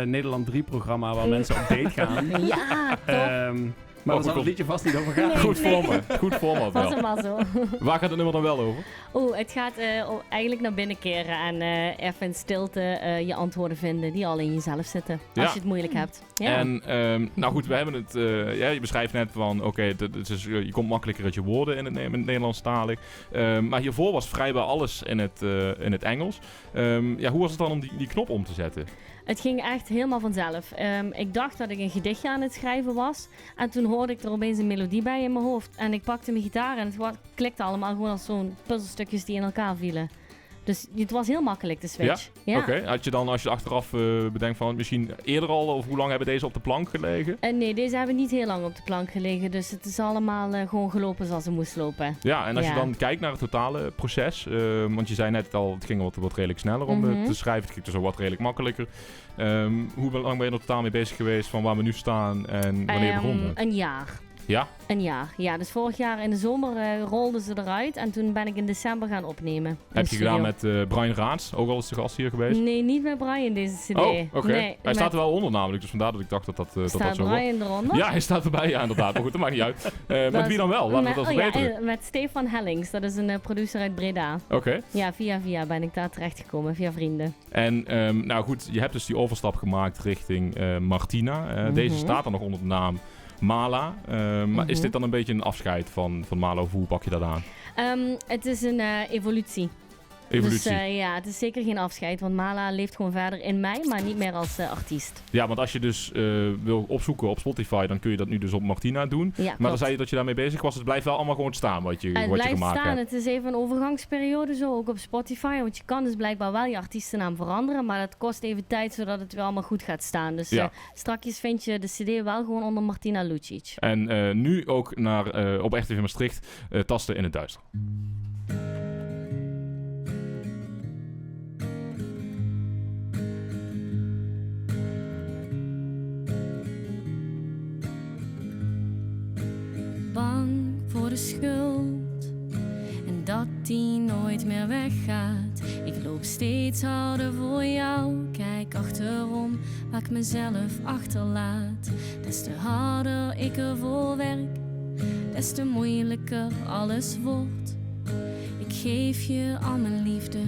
Nederland 3-programma waar mensen op date gaan. Ja, toch? Maar daar zal het liedje vast niet over gaan. Nee, Goed format wel. Was hem maar zo. Waar gaat het nummer dan wel over? Het gaat eigenlijk naar binnen keren en even in stilte je antwoorden vinden die al in jezelf zitten. Ja. Als je het moeilijk hebt. Ja. En nou goed, we hebben het... je beschrijft net van... Oké, je komt makkelijker uit je woorden in het Nederlandstalig. Maar hiervoor was vrijwel alles in het Engels. Hoe was het dan om die knop om te zetten? Het ging echt helemaal vanzelf. Ik dacht dat ik een gedichtje aan het schrijven was. En toen hoorde ik er opeens een melodie bij in mijn hoofd. En ik pakte mijn gitaar en het klikte allemaal gewoon als zo'n puzzelstukjes die in elkaar vielen. Dus het was heel makkelijk, de switch. Ja? Oké. Had je dan, als je achteraf bedenkt van misschien eerder al, of hoe lang hebben deze op de plank gelegen? Nee, deze hebben niet heel lang op de plank gelegen. Dus het is allemaal gewoon gelopen zoals ze moest lopen. Ja, en als je dan kijkt naar het totale proces, want je zei net al, het ging wat redelijk sneller om te schrijven. Het ging dus ook wat redelijk makkelijker. Hoe lang ben je er totaal mee bezig geweest van waar we nu staan en wanneer begonnen? Een jaar. Ja? Een jaar, ja. Dus vorig jaar in de zomer rolden ze eruit en toen ben ik in december gaan opnemen. Heb je gedaan met Brian Raats, ook al eens de gast hier geweest? Nee, niet met Brian deze cd. Oh, oké. Nee, hij staat er wel onder namelijk, dus vandaar dat ik dacht dat zo was. Staat Brian eronder? Ja, hij staat erbij, ja inderdaad. Maar goed, dat maakt niet uit. Met wie dan wel? Laten we dat verbeteren. Met Stefan Hellings, dat is een producer uit Breda. Oké. Ja, via ben ik daar terechtgekomen, via vrienden. En nou goed, je hebt dus die overstap gemaakt richting Martina. Deze staat er nog onder de naam Mala. Maar is dit dan een beetje een afscheid van Mala, of hoe pak je dat aan? Het is een evolutie. Evolutie. Dus ja, het is zeker geen afscheid, want Mala leeft gewoon verder in mij, maar niet meer als artiest. Ja, want als je dus wil opzoeken op Spotify, dan kun je dat nu dus op Martina doen. Ja, maar dan zei je dat je daarmee bezig was. Het blijft wel allemaal gewoon staan wat je gemaakt hebt. Het blijft staan. Het is even een overgangsperiode zo, ook op Spotify. Want je kan dus blijkbaar wel je artiestennaam veranderen, maar dat kost even tijd zodat het weer allemaal goed gaat staan. Dus strakjes vind je de cd wel gewoon onder Martina Lucic. En nu ook op Echt TV Maastricht, Tasten in het duister. Bang voor de schuld en dat die nooit meer weggaat. Ik loop steeds harder voor jou. Kijk achterom waar ik mezelf achterlaat. Des te harder ik ervoor werk, des te moeilijker alles wordt. Ik geef je al mijn liefde,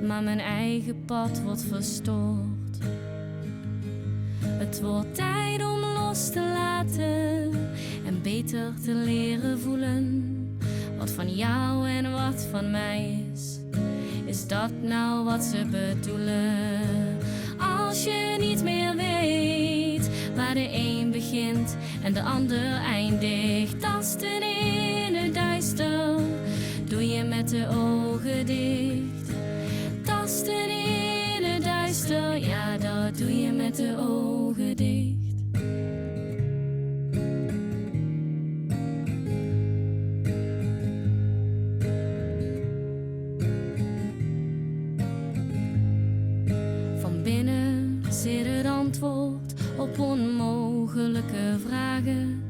maar mijn eigen pad wordt verstoord. Het wordt tijd om los te laten en beter te leren voelen. Wat van jou en wat van mij is dat nou wat ze bedoelen? Als je niet meer weet waar de een begint en de ander eindigt, tasten in het duister, doe je met de ogen dicht. Tasten in het duister, ja dat doe je met de ogen dicht. Van binnen zit het antwoord op onmogelijke vragen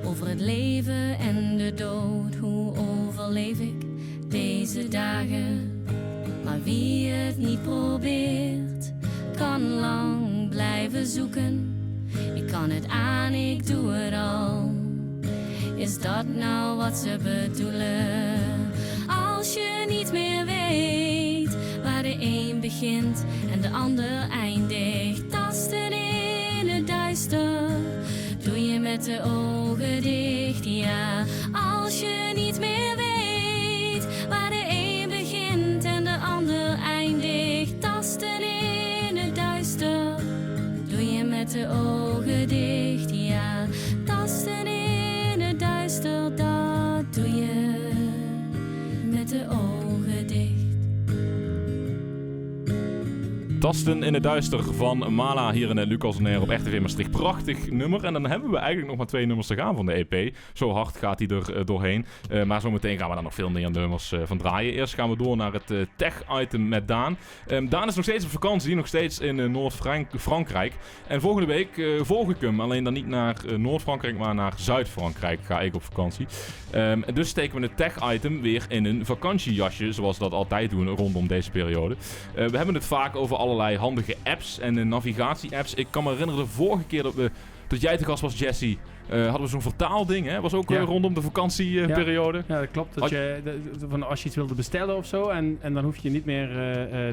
over het leven en de dood. Hoe overleef ik deze dagen? Maar wie het niet probeert, kan lang blijven zoeken. Ik kan het aan, ik doe het al. Is dat nou wat ze bedoelen? Als je niet meer weet waar de een begint en de ander eindigt, tasten in het duister, doe je met de ogen dicht. Ja, als je niet meer weet waar de een begint en de ander eindigt, tasten in het duister, doe je met de ogen dicht. Ja, tasten in het duister, dat doe je met de ogen dicht. Tasten in het duister van Mala hier in Lucas on Air op RTV Maastricht. Prachtig nummer. En dan hebben we eigenlijk nog maar 2 nummers te gaan van de EP. Zo hard gaat hij er doorheen. Maar zometeen gaan we daar nog veel meer nummers van draaien. Eerst gaan we door naar het tech-item met Daan. Daan is nog steeds op vakantie, nog steeds in Noord-Frankrijk. En volgende week volg ik hem. Alleen dan niet naar Noord-Frankrijk, maar naar Zuid-Frankrijk ga ik op vakantie. Dus steken we het tech-item weer in een vakantiejasje, zoals we dat altijd doen rondom deze periode. We hebben het vaak over allerlei handige apps en navigatie-apps. Ik kan me herinneren de vorige keer dat jij te gast was, Jesse. Hadden we zo'n vertaalding, hè? Was ook rondom de vakantieperiode. Ja, dat klopt. Dat als je iets wilde bestellen of zo, en dan hoef je niet meer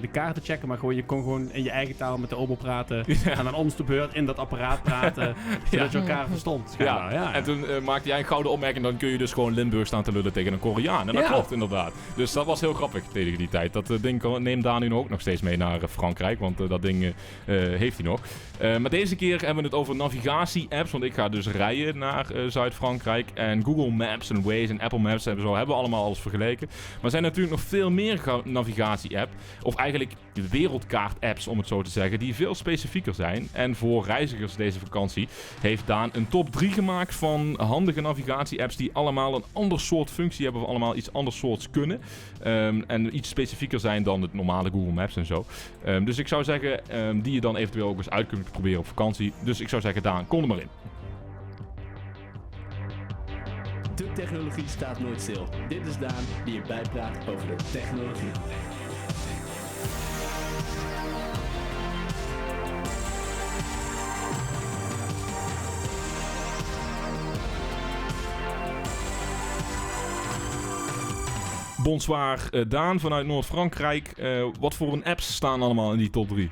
de kaart te checken, maar je kon gewoon in je eigen taal met de ober praten. Ja. En dan om de beurt in dat apparaat praten, zodat je elkaar verstond. Ja. En toen maakte jij een gouden opmerking, dan kun je dus gewoon Limburg staan te lullen tegen een Koreaan. En dat klopt inderdaad. Dus dat was heel grappig tegen die tijd. Dat ding neemt Daan nu ook nog steeds mee naar Frankrijk, want dat ding heeft hij nog. Maar deze keer hebben we het over navigatie-apps, want ik ga dus rijden naar Zuid-Frankrijk. En Google Maps en Waze en Apple Maps hebben we allemaal alles vergeleken. Maar er zijn natuurlijk nog veel meer navigatie-apps, of eigenlijk wereldkaart-apps om het zo te zeggen, die veel specifieker zijn. En voor reizigers deze vakantie heeft Daan een top 3 gemaakt van handige navigatie-apps die allemaal een ander soort functie hebben, of allemaal iets anders soorts kunnen. En iets specifieker zijn dan het normale Google Maps en zo. Dus ik zou zeggen, die je dan eventueel ook eens uit kunt proberen op vakantie. Dus ik zou zeggen, Daan, kom er maar in. De technologie staat nooit stil. Dit is Daan die je bijpraat over de technologie. Bonsoir, Daan vanuit Noord-Frankrijk. Wat voor een apps staan allemaal in die top 3?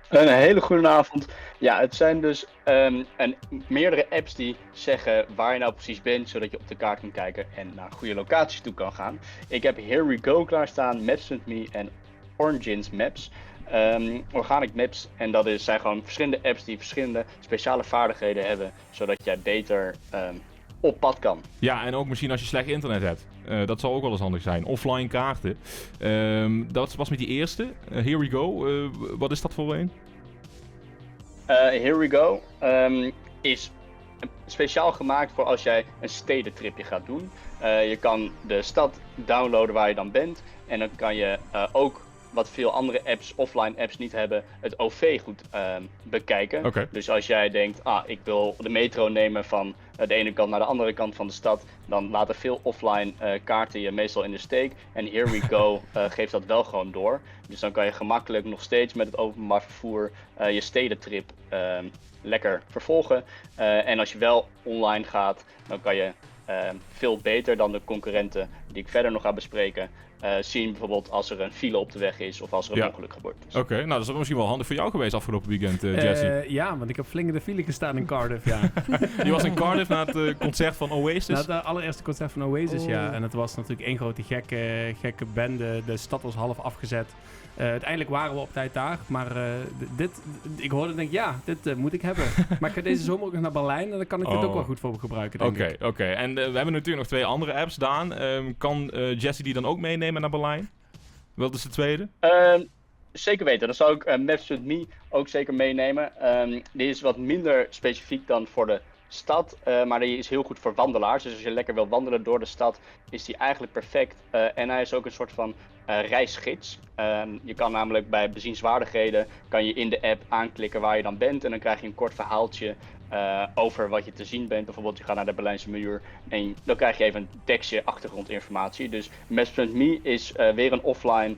Een hele goede avond. Ja, het zijn dus meerdere apps die zeggen waar je nou precies bent, zodat je op de kaart kan kijken en naar goede locaties toe kan gaan. Ik heb Here We Go klaarstaan, Maps.me en Origins Maps. Organic Maps, en dat zijn gewoon verschillende apps die verschillende speciale vaardigheden hebben, zodat jij beter op pad kan. Ja, en ook misschien als je slecht internet hebt. Dat zal ook wel eens handig zijn. Offline kaarten. Dat was met die eerste. Here We Go. Wat is dat voor een? Here We Go is speciaal gemaakt voor als jij een stedentripje gaat doen. Je kan de stad downloaden waar je dan bent. En dan kan je ook, wat veel andere apps, offline apps niet hebben, het OV goed bekijken. Okay. Dus als jij denkt, ik wil de metro nemen van de ene kant naar de andere kant van de stad, dan laten veel offline kaarten je meestal in de steek. En Here We Go geeft dat wel gewoon door. Dus dan kan je gemakkelijk nog steeds met het openbaar vervoer je stedentrip lekker vervolgen. En als je wel online gaat, dan kan je veel beter dan de concurrenten die ik verder nog ga bespreken zien bijvoorbeeld als er een file op de weg is of als er een ongeluk gebeurd is. Oké, nou dat is misschien wel handig voor jou geweest afgelopen weekend, Jesse. Ja, want ik heb flink in de file gestaan in Cardiff, ja. Je was in Cardiff na het concert van Oasis? Na het allereerste concert van Oasis, ja. En het was natuurlijk één grote gekke bende. De stad was half afgezet. Uiteindelijk waren we op tijd daar, maar ik hoorde en denk, dit moet ik hebben. Maar ik ga deze zomer ook nog naar Berlijn en dan kan ik dit ook wel goed voor gebruiken, denk ik. Oké. En we hebben natuurlijk nog 2 andere apps, Daan. Kan Jesse die dan ook meenemen naar Berlijn? Wat is de tweede? Zeker weten. Dan zou ik Maps.me ook zeker meenemen. Die is wat minder specifiek dan voor de stad, maar die is heel goed voor wandelaars. Dus als je lekker wil wandelen door de stad, is die eigenlijk perfect. En hij is ook een soort van reisgids. Je kan namelijk bij bezienswaardigheden kan je in de app aanklikken waar je dan bent en dan krijg je een kort verhaaltje over wat je te zien bent. Bijvoorbeeld je gaat naar de Berlijnse muur en dan krijg je even een tekstje achtergrondinformatie. Dus Maps.me is weer een offline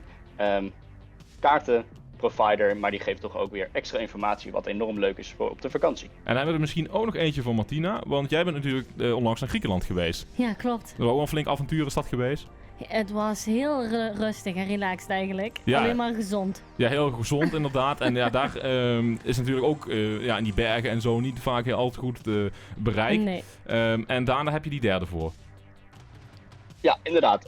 kaartenprovider, maar die geeft toch ook weer extra informatie wat enorm leuk is voor op de vakantie. En dan hebben we er misschien ook nog eentje voor Martina, want jij bent natuurlijk onlangs naar Griekenland geweest. Ja, klopt. Dat was ook wel een flink avontuur is dat geweest. Het was heel rustig en relaxed eigenlijk. Ja. Alleen maar gezond. Ja, heel gezond inderdaad. En ja, daar is natuurlijk ook in die bergen en zo niet vaak heel altijd goed bereik. Nee. En daarna heb je die derde voor. Ja, inderdaad.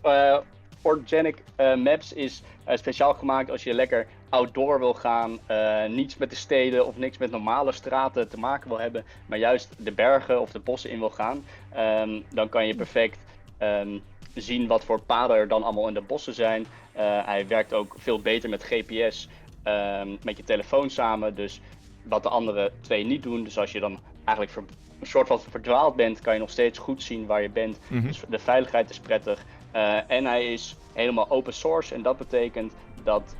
Organic Maps is speciaal gemaakt als je lekker outdoor wil gaan. Niets met de steden of niks met normale straten te maken wil hebben. Maar juist de bergen of de bossen in wil gaan. Dan kan je perfect zien wat voor paden er dan allemaal in de bossen zijn. Hij werkt ook veel beter met GPS, met je telefoon samen. Dus wat de andere 2 niet doen. Dus als je dan eigenlijk een soort van verdwaald bent, kan je nog steeds goed zien waar je bent. Mhm. Dus de veiligheid is prettig. En hij is helemaal open source en dat betekent dat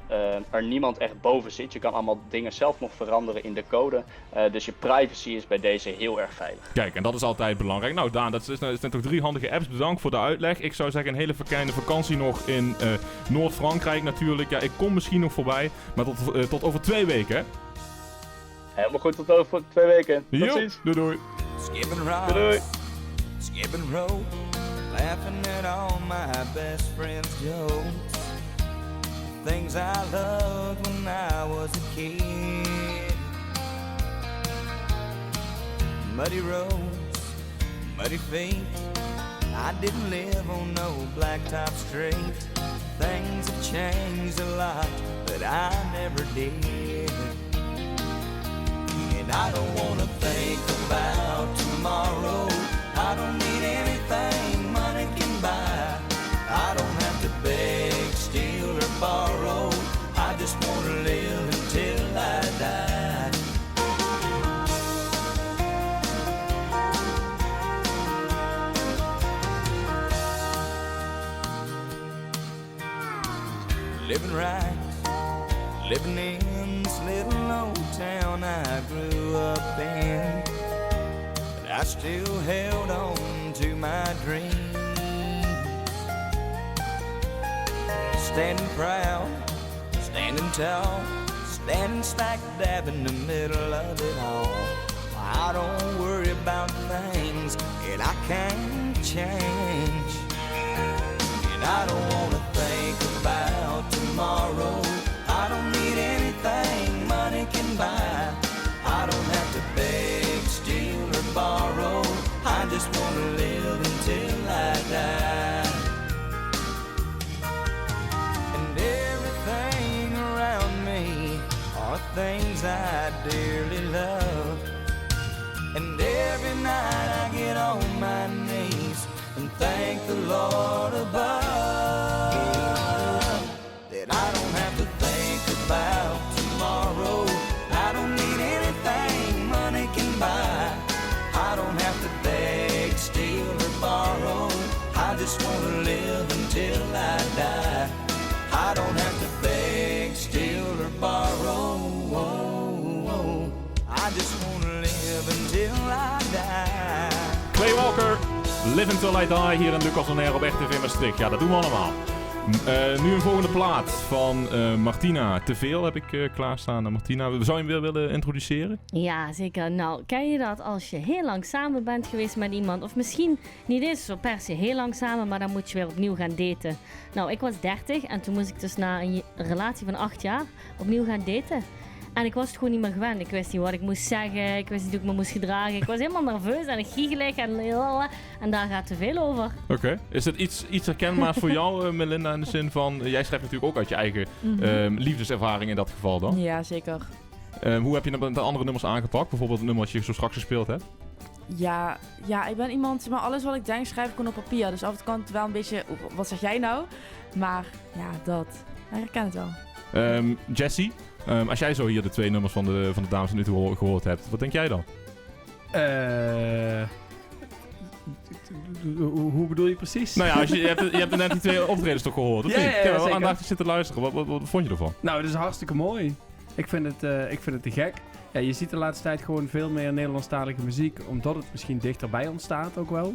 er niemand echt boven zit. Je kan allemaal dingen zelf nog veranderen in de code. Dus je privacy is bij deze heel erg veilig. Kijk, en dat is altijd belangrijk. Nou Daan, dat zijn toch 3 handige apps. Bedankt voor de uitleg. Ik zou zeggen een hele kleine vakantie nog in Noord-Frankrijk natuurlijk. Ja, ik kom misschien nog voorbij, maar tot over 2 weken hè. Helemaal goed, tot over 2 weken. Tot Jo, ziens. doei. Skipping rocks, Doei. skipping rope, laughing at all my best friends' jokes. Things I loved when I was a kid. Muddy roads, muddy feet. I didn't live on no blacktop street. Things have changed a lot, but I never did. And I don't wanna think about tomorrow. I don't need anything money can buy. I don't have to beg, steal or borrow. I just wanna live until I die. Living right, living in this little old town I grew up in. But I still held on to my dream. Standing proud, standing tall, standing smack dab in the middle of it all. I don't worry about things that I can't change. And I don't wanna think about tomorrow. I don't need anything money can buy. I don't have to beg, steal or borrow. I just wanna live until I die. And everything around me are things I dearly love. And every night I get on my knees and thank the Lord above that I don't have to think about tomorrow. I don't need anything money can buy. I don't have to beg, steal or borrow. I just wanna live until I die. I don't have to beg, steal or borrow. I just wanna live until I die. Live Until I Die hier in Lucas on Air op RTV Maastricht. Ja, dat doen we allemaal. Nu een volgende plaat van Martina. Te veel heb ik klaarstaan. Martina, zou je hem weer willen introduceren? Ja, zeker. Nou, ken je dat als je heel lang samen bent geweest met iemand? Of misschien niet eens zo per se heel lang samen, maar dan moet je weer opnieuw gaan daten. Nou, ik was 30 en toen moest ik dus na een relatie van 8 jaar opnieuw gaan daten. En ik was het gewoon niet meer gewend. Ik wist niet wat ik moest zeggen. Ik wist niet hoe ik me moest gedragen. Ik was helemaal nerveus en giechelig en daar gaat te veel over. Oké. Is het iets herkenbaars voor jou, Melinda, in de zin van... Jij schrijft natuurlijk ook uit je eigen liefdeservaring in dat geval dan. Ja, zeker. Hoe heb je de andere nummers aangepakt? Bijvoorbeeld het nummer dat je zo straks gespeeld hebt? Ja, ik ben iemand, maar alles wat ik denk schrijf ik gewoon op papier. Dus af en toe kan het wel een beetje, wat zeg jij nou? Maar ja, ik herken het wel. Jessie, als jij zo hier de 2 nummers van de dames nu toe gehoord hebt, wat denk jij dan? Hoe bedoel je precies? Nou ja, je hebt net die 2 optredens toch gehoord? Of niet? Ik heb wel aandachtig zitten luisteren. Wat vond je ervan? Nou, het is hartstikke mooi. Ik vind het te gek. Ja, je ziet de laatste tijd gewoon veel meer Nederlandstalige muziek, omdat het misschien dichterbij ontstaat ook wel.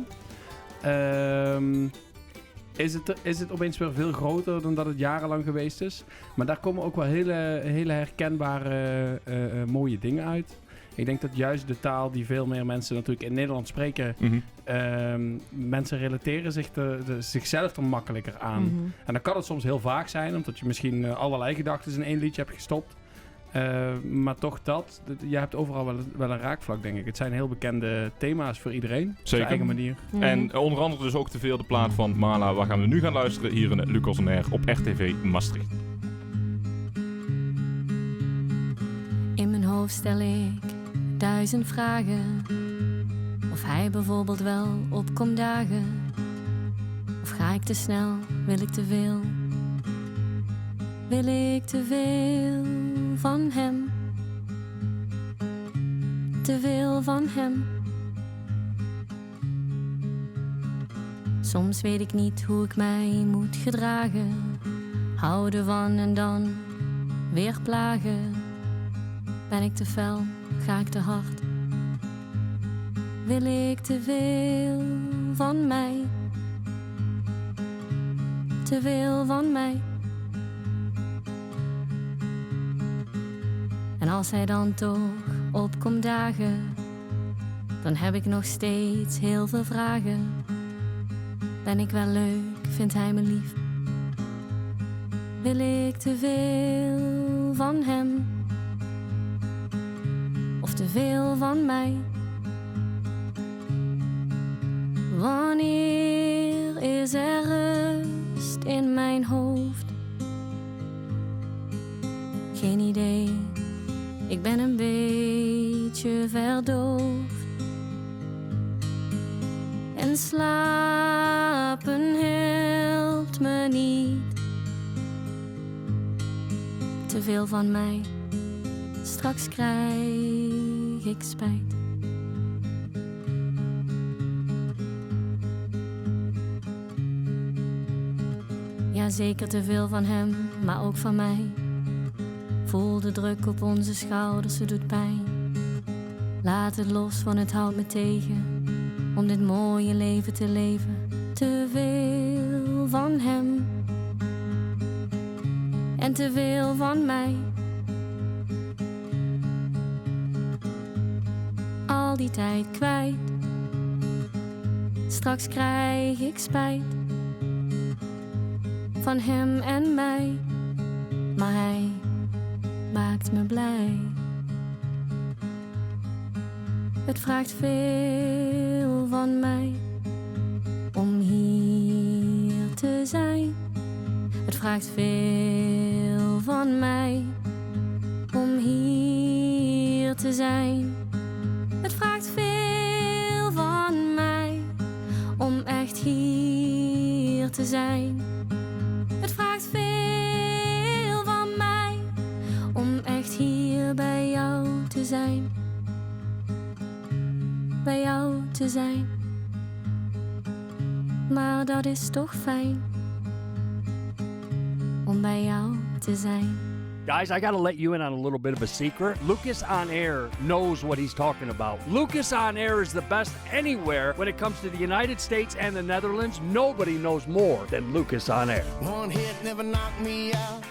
Is het opeens weer veel groter dan dat het jarenlang geweest is. Maar daar komen ook wel hele herkenbare mooie dingen uit. Ik denk dat juist de taal die veel meer mensen natuurlijk in Nederland spreken... mensen relateren zichzelf er makkelijker aan. Mm-hmm. En dan kan het soms heel vaag zijn, omdat je misschien allerlei gedachten in één liedje hebt gestopt. Maar toch je hebt overal wel een raakvlak, denk ik. Het zijn heel bekende thema's voor iedereen. Op zijn eigen manier. Mm-hmm. En onder andere dus ook te veel de plaat van Mala. Waar gaan we nu gaan luisteren? Hier in Lucas on Air op RTV Maastricht. In mijn hoofd stel ik 1000 vragen. Of hij bijvoorbeeld wel opkomt dagen. Of ga ik te snel, wil ik te veel? Wil ik te veel van hem? Te veel van hem? Soms weet ik niet hoe ik mij moet gedragen. Houden van en dan weer plagen. Ben ik te fel, ga ik te hard? Wil ik te veel van mij? Te veel van mij? En als hij dan toch opkomt dagen, dan heb ik nog steeds heel veel vragen. Ben ik wel leuk, vindt hij me lief? Wil ik te veel van hem? Of te veel van mij? Wanneer is er rust in mijn hoofd? Geen idee, ik ben een beetje verdoofd. En slapen helpt me niet. Te veel van mij, straks krijg ik spijt. Ja, zeker te veel van hem, maar ook van mij. Voel de druk op onze schouders, het doet pijn. Laat het los, want het houdt me tegen. Om dit mooie leven te leven. Te veel van hem. En te veel van mij. Al die tijd kwijt. Straks krijg ik spijt. Van hem en mij. Maar hij maakt me blij. Het vraagt veel van mij om hier te zijn. Het vraagt veel van mij om hier te zijn. Het vraagt veel van mij om echt hier te zijn. Het vraagt veel van mij om echt hier bij jou te zijn. Bij jou te zijn. Maar dat is toch fijn om bij jou te zijn. Guys, I got to let you in on a little bit of a secret. Lucas On Air knows what he's talking about. Lucas On Air is the best anywhere when it comes to the United States and the Netherlands. Nobody knows more than Lucas On Air. One hit never knocked me out.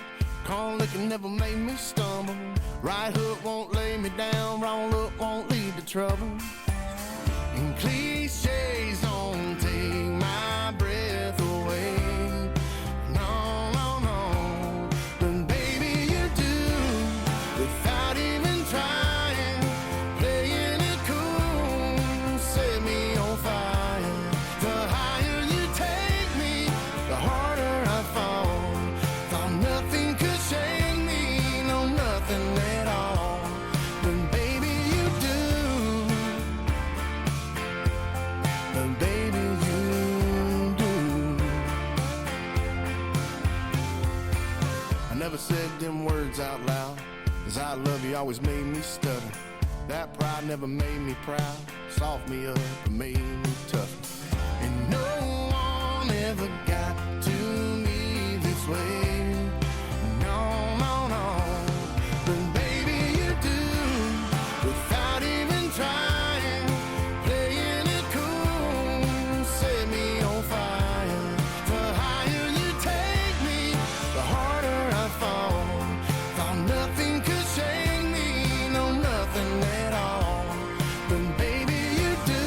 Call licking never made me stumble. Right hook won't lay me down. Wrong look won't lead to trouble. And cliches don't take my breath away. No, no, no. But baby, you do. Without even trying. Playing it cool. Set me on fire. The higher you take me, the harder I fall. Thought nothing could shake me. No, nothing at all. But baby, you do. But baby, you do. I never said them words out loud. 'Cause I love you always made me stutter. That pride never made me proud. Soft me up and made me tough. And no one ever got to me this way. No, no, no. But baby, you do. Without even trying. Playing it cool. Set me on fire. The higher you take me, the harder I fall. Thought nothing could shake me. No, nothing at all. But baby, you do.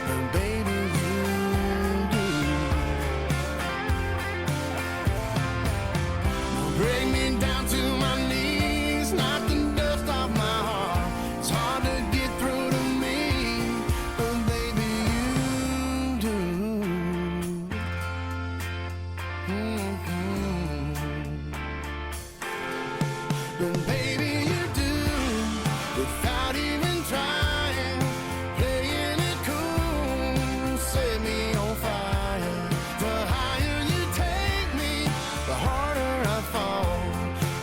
But baby, you do. Break me down to my knees, knock the dust off my heart. It's hard to get through to me, but baby, you do. But baby, you do. Without even trying. Playing it cool. Set me on fire. The higher you take me, the harder I fall.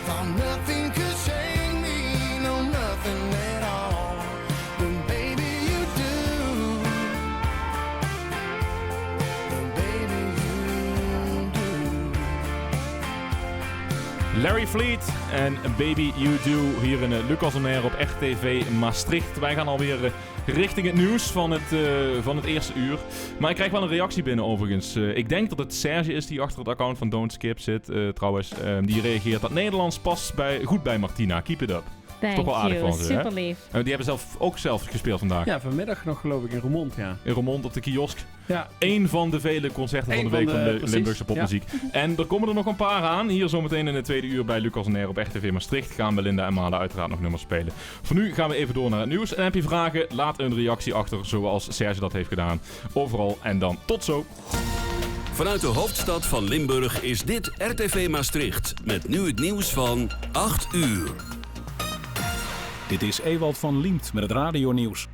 Thought nothing could shake me. No, nothing at all. But baby, you do. But baby, you do. Larry Fleet en Baby You Do hier in Lucas On Air op RTV Maastricht. Wij gaan alweer richting het nieuws van het eerste uur. Maar ik krijg wel een reactie binnen overigens. Ik denk dat het Serge is die achter het account van Don't Skip zit trouwens. Die reageert dat Nederlands past goed bij Martina. Keep it up. Thank Toch wel aardig you, van ze, super hè? lief. Die hebben ook zelf gespeeld vandaag. Ja, vanmiddag nog geloof ik in Roermond, ja. In Roermond op de kiosk. Ja. Eén van de vele concerten van de week van de Limburgse popmuziek. Ja. En er komen er nog een paar aan. Hier zometeen in het tweede uur bij Lucas On Air op RTV Maastricht gaan Belinda en Mala uiteraard nog nummers spelen. Voor nu gaan we even door naar het nieuws. En heb je vragen, laat een reactie achter zoals Serge dat heeft gedaan. Overal en dan tot zo. Vanuit de hoofdstad van Limburg is dit RTV Maastricht. Met nu het nieuws van 8 uur. Dit is Ewald van Liemt met het radionieuws.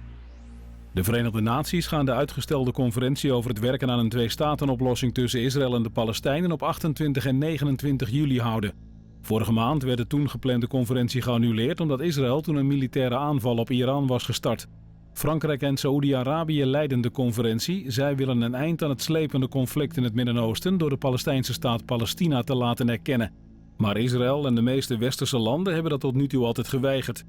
De Verenigde Naties gaan de uitgestelde conferentie over het werken aan een twee-statenoplossing tussen Israël en de Palestijnen op 28 en 29 juli houden. Vorige maand werd de toen geplande conferentie geannuleerd omdat Israël toen een militaire aanval op Iran was gestart. Frankrijk en Saoedi-Arabië leiden de conferentie. Zij willen een eind aan het slepende conflict in het Midden-Oosten door de Palestijnse staat Palestina te laten erkennen. Maar Israël en de meeste westerse landen hebben dat tot nu toe altijd geweigerd.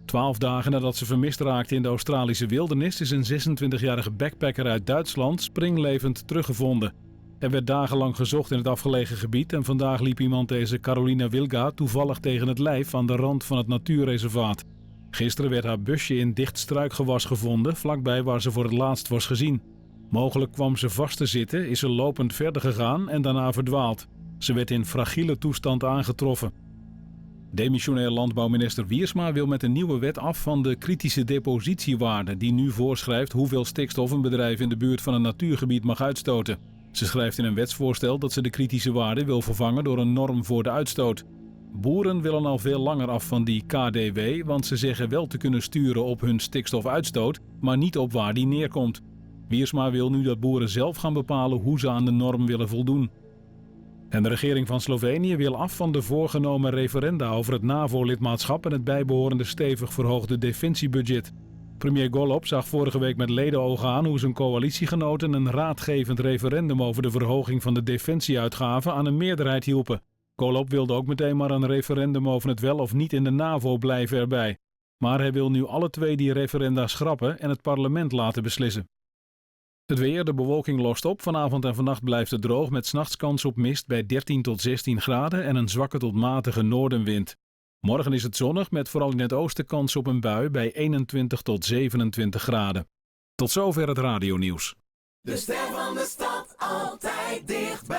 12 dagen nadat ze vermist raakte in de Australische wildernis is een 26-jarige backpacker uit Duitsland springlevend teruggevonden. Er werd dagenlang gezocht in het afgelegen gebied en vandaag liep iemand deze Carolina Wilga toevallig tegen het lijf aan de rand van het natuurreservaat. Gisteren werd haar busje in dicht struikgewas gevonden, vlakbij waar ze voor het laatst was gezien. Mogelijk kwam ze vast te zitten, is ze lopend verder gegaan en daarna verdwaald. Ze werd in fragiele toestand aangetroffen. Demissionair landbouwminister Wiersma wil met een nieuwe wet af van de kritische depositiewaarde die nu voorschrijft hoeveel stikstof een bedrijf in de buurt van een natuurgebied mag uitstoten. Ze schrijft in een wetsvoorstel dat ze de kritische waarde wil vervangen door een norm voor de uitstoot. Boeren willen al veel langer af van die KDW, want ze zeggen wel te kunnen sturen op hun stikstofuitstoot, maar niet op waar die neerkomt. Wiersma wil nu dat boeren zelf gaan bepalen hoe ze aan de norm willen voldoen. En de regering van Slovenië wil af van de voorgenomen referenda over het NAVO-lidmaatschap en het bijbehorende stevig verhoogde defensiebudget. Premier Golob zag vorige week met ledenogen aan hoe zijn coalitiegenoten een raadgevend referendum over de verhoging van de defensieuitgaven aan een meerderheid hielpen. Golob wilde ook meteen maar een referendum over het wel of niet in de NAVO blijven erbij. Maar hij wil nu alle 2 die referenda schrappen en het parlement laten beslissen. Het weer, de bewolking lost op. Vanavond en vannacht blijft het droog met 's nachts kans op mist bij 13 tot 16 graden en een zwakke tot matige noordenwind. Morgen is het zonnig met vooral in het oosten kans op een bui bij 21 tot 27 graden. Tot zover het radionieuws. De ster van de stad altijd dichtbij.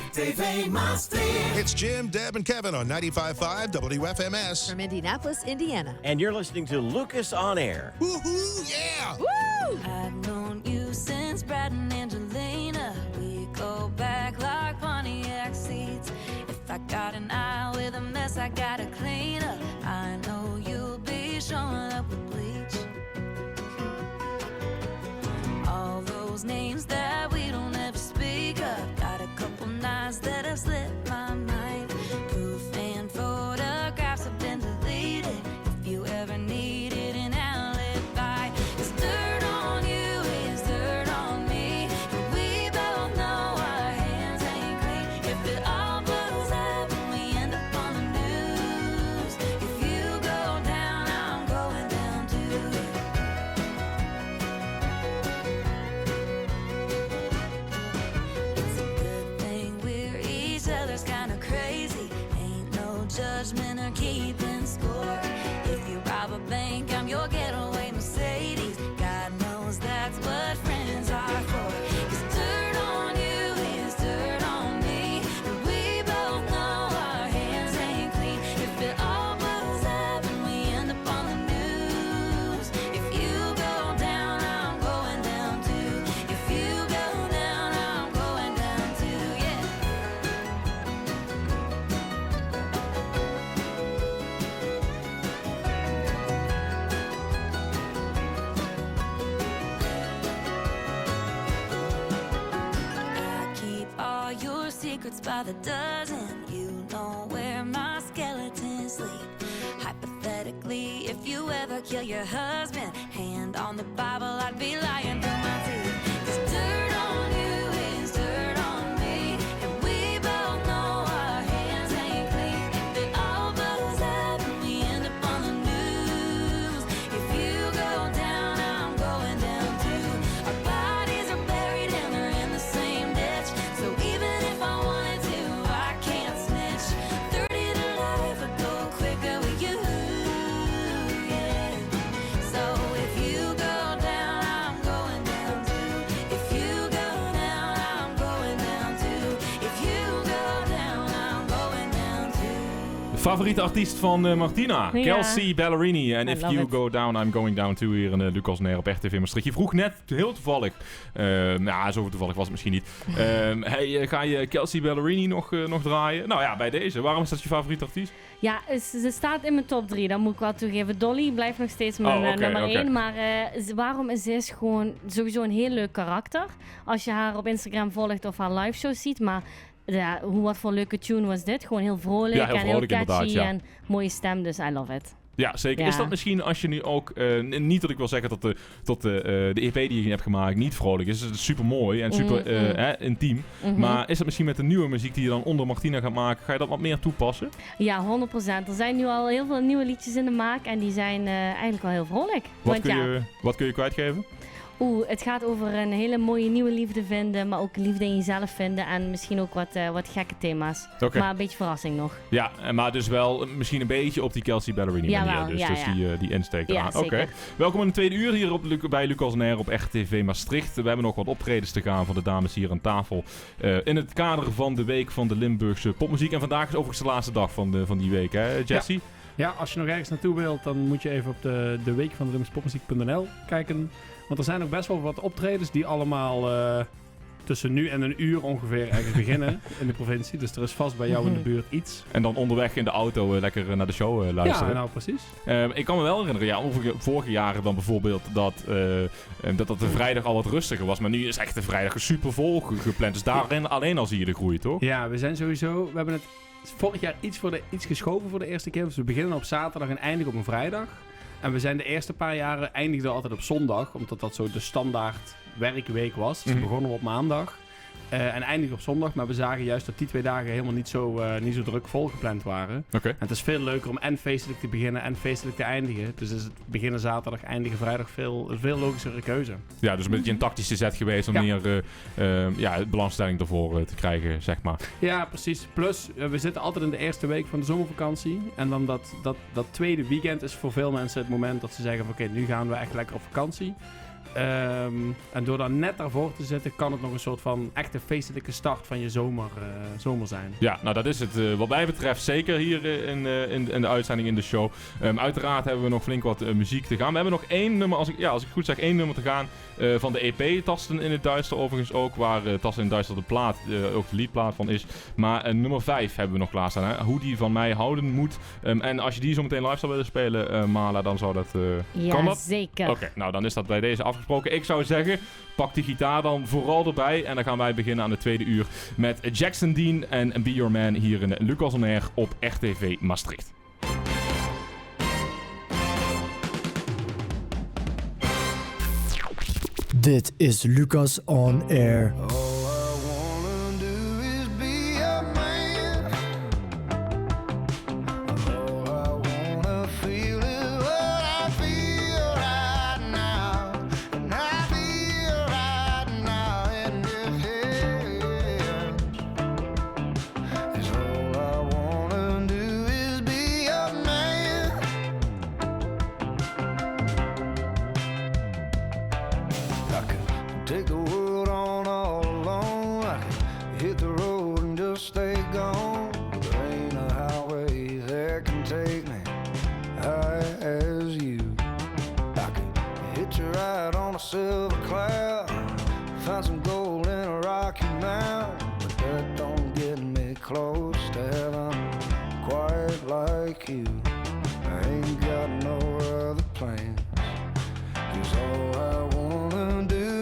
RTV Maastricht. It's Jim, Deb, and Kevin on 95.5 WFMS. From Indianapolis, Indiana. And you're listening to Lucas on Air. Woohoo, yeah! Woo! I've known you since Brad and Angelina. We go back like Pontiac seats. If I got an eye with a mess, I gotta clean up. I know you'll be showing up with bleach. All those names that we don't ever speak of. Got a couple nights that have slipped my mind. Proof and photographs have been deleted. If you ever needed an alibi, it's dirt on you, it's dirt on me. But we both know our hands ain't clean. If it all blows up and we end up on the news, if you go down, I'm going down too. It's a good thing we're each other's kind of crazy. Ain't no judgment or keeping score. If you rob a bank, I'm your getaway Mercedes. God knows that's what friends are for. 'Cause dirt on you is dirt on me. And we both know our hands ain't clean. If it all blows up and we end up on the news, if you go down, I'm going down too. If you go down, I'm going down too, yeah. I keep all your secrets by the dozen. You know where my skeletons sleep. Hypothetically, if you ever kill your husband, hand on the Bible, I'd be lying through my teeth. 'Cause dirt on you is dirt on me. And we both know our hands ain't clean. If it all blows up and we end up on the news, if you go down, I'm going down too. Our bodies are buried and they're in the same ditch. So even if I wanted to, I can't snitch. 30 to life would go quicker with you, yeah. So if you go down, I'm going down too. If you go down, I'm going down too. If you go down, I'm going down too. Favoriete artiest van Martina, Ja. Kelsey Ballerini. En I If love You it. Go Down, I'm Going Down Too hier in Lucas Neer op RTV Maastricht. Je vroeg net, heel toevallig, zo toevallig was het misschien niet. Ga je Kelsey Ballerini nog draaien? Nou ja, bij deze. Waarom is dat je favoriete artiest? Ja, ze staat in mijn top 3, dat moet ik wel toegeven. Dolly blijft nog steeds mijn nummer 1. Maar waarom is ze gewoon sowieso een heel leuk karakter. Als je haar op Instagram volgt of haar live shows ziet. Maar ja, wat voor leuke tune was dit. Gewoon heel vrolijk, Ja, heel en vrolijk heel catchy inderdaad, ja. en mooie stem. Dus I love it. Ja, zeker. Ja. Is dat misschien als je nu ook... niet dat ik wil zeggen dat de EP die je hebt gemaakt niet vrolijk is. Het is super mooi en super intiem. Mhm. Maar is dat misschien met de nieuwe muziek die je dan onder Martina gaat maken... Ga je dat wat meer toepassen? Ja, 100%. Er zijn nu al heel veel nieuwe liedjes in de maak. En die zijn eigenlijk wel heel vrolijk. Wat kun je kwijtgeven? Het gaat over een hele mooie nieuwe liefde vinden, maar ook liefde in jezelf vinden en misschien ook wat gekke thema's. Oké. Maar een beetje verrassing nog. Ja, maar dus wel misschien een beetje op die Kelsey Ballerini manier. Jawel, Dus, ja, dus ja. die insteek Ja, eraan. zeker. Oké. Welkom in de tweede uur hier bij Lucas Nair op RTV Maastricht. We hebben nog wat optredens te gaan voor de dames hier aan tafel. In het kader van de week van de Limburgse popmuziek. En vandaag is overigens de laatste dag van die week, hè Jesse? Ja, als je nog ergens naartoe wilt, dan moet je even op de week van de Limburgspopmuziek.nl kijken. Want er zijn ook best wel wat optredens die allemaal tussen nu en een uur ongeveer eigenlijk beginnen in de provincie. Dus er is vast bij jou in de buurt iets. En dan onderweg in de auto lekker naar de show luisteren. Ja, nou precies. Ik kan me wel herinneren, ja, vorige jaren dan bijvoorbeeld dat de vrijdag al wat rustiger was. Maar nu is echt de vrijdag super vol gepland. Dus daarin alleen al zie je de groei, toch? Ja, we hebben het vorig jaar iets geschoven voor de eerste keer. Dus we beginnen op zaterdag en eindigen op een vrijdag. En we zijn de eerste paar jaren eindigden altijd op zondag, omdat dat zo de standaard werkweek was. Dus we begonnen op maandag en eindigden op zondag. Maar we zagen juist dat die 2 dagen helemaal niet zo druk volgepland waren. Okay. En het is veel leuker om en feestelijk te beginnen en feestelijk te eindigen. Dus is het beginnen zaterdag, eindigen vrijdag veel logischere keuze. Ja, dus een beetje een tactische zet geweest om meer belangstelling ervoor te krijgen, zeg maar. Ja, precies. Plus, we zitten altijd in de eerste week van de zomervakantie. En dan dat tweede weekend is voor veel mensen het moment dat ze zeggen van oké, nu gaan we echt lekker op vakantie. En door dan net daarvoor te zitten, kan het nog een soort van echte feestelijke start van je zomer zijn. Ja, nou dat is het wat mij betreft zeker hier in de uitzending in de show. Uiteraard hebben we nog flink wat muziek te gaan. We hebben nog 1 nummer, als ik goed zeg, 1 nummer te gaan van de EP Tasten in het Duister overigens ook. Waar Tasten in het Duister de plaat, ook de leadplaat van is. Maar nummer 5 hebben we nog klaarstaan. Hè? Hoe die van mij houden moet. En als je die zo meteen live zou willen spelen, Mala, dan zou dat... kan dat? Zeker. Oké, nou dan is dat bij deze afgesproken. Ik zou zeggen, pak die gitaar dan vooral erbij. En dan gaan wij beginnen aan de tweede uur met Jackson Dean en Be Your Man hier in Lucas On Air op RTV Maastricht. Dit is Lucas On Air. Take the world on all alone. I can hit the road and just stay gone. There ain't a highway that can take me high as you. I can hit you right on a silver cloud, find some gold in a rocky mountain, but that don't get me close to heaven quite like you. I ain't got no other plans, 'cause all I wanna do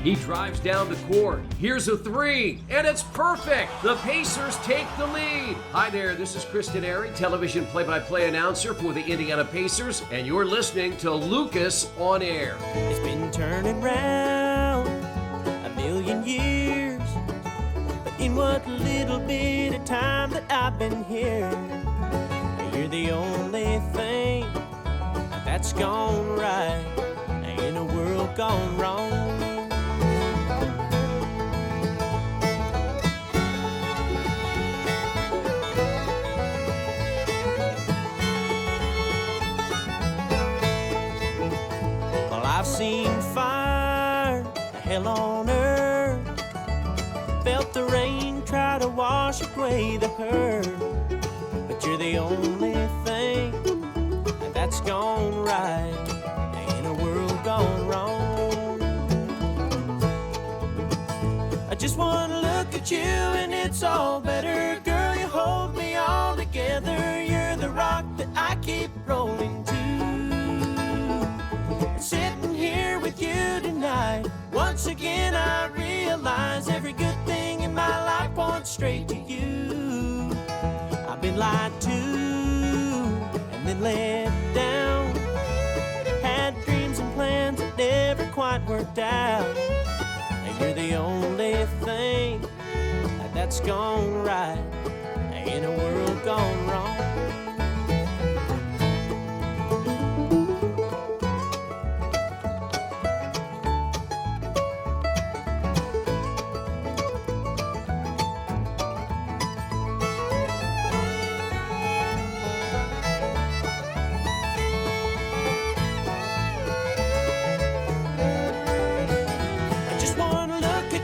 He drives down the court. Here's a three, and it's perfect. The Pacers take the lead. Hi there, this is Chris Denari, television play-by-play announcer for the Indiana Pacers, and you're listening to Lucas On Air. It's been turning round a million years, but in what little bit of time that I've been here, you're the only thing that's gone right in a world gone wrong. hell on earth. Felt the rain try to wash away the hurt, but you're the only thing that's gone right in a world gone wrong. I just wanna look at you and it's all better. Girl, you hold me all together. You're the rock that I keep rolling to. Sitting here with you tonight, once again I realize every good thing in my life points straight to you. I've been lied to and then let down. Had dreams and plans that never quite worked out. And you're the only thing that's gone right in a world gone wrong.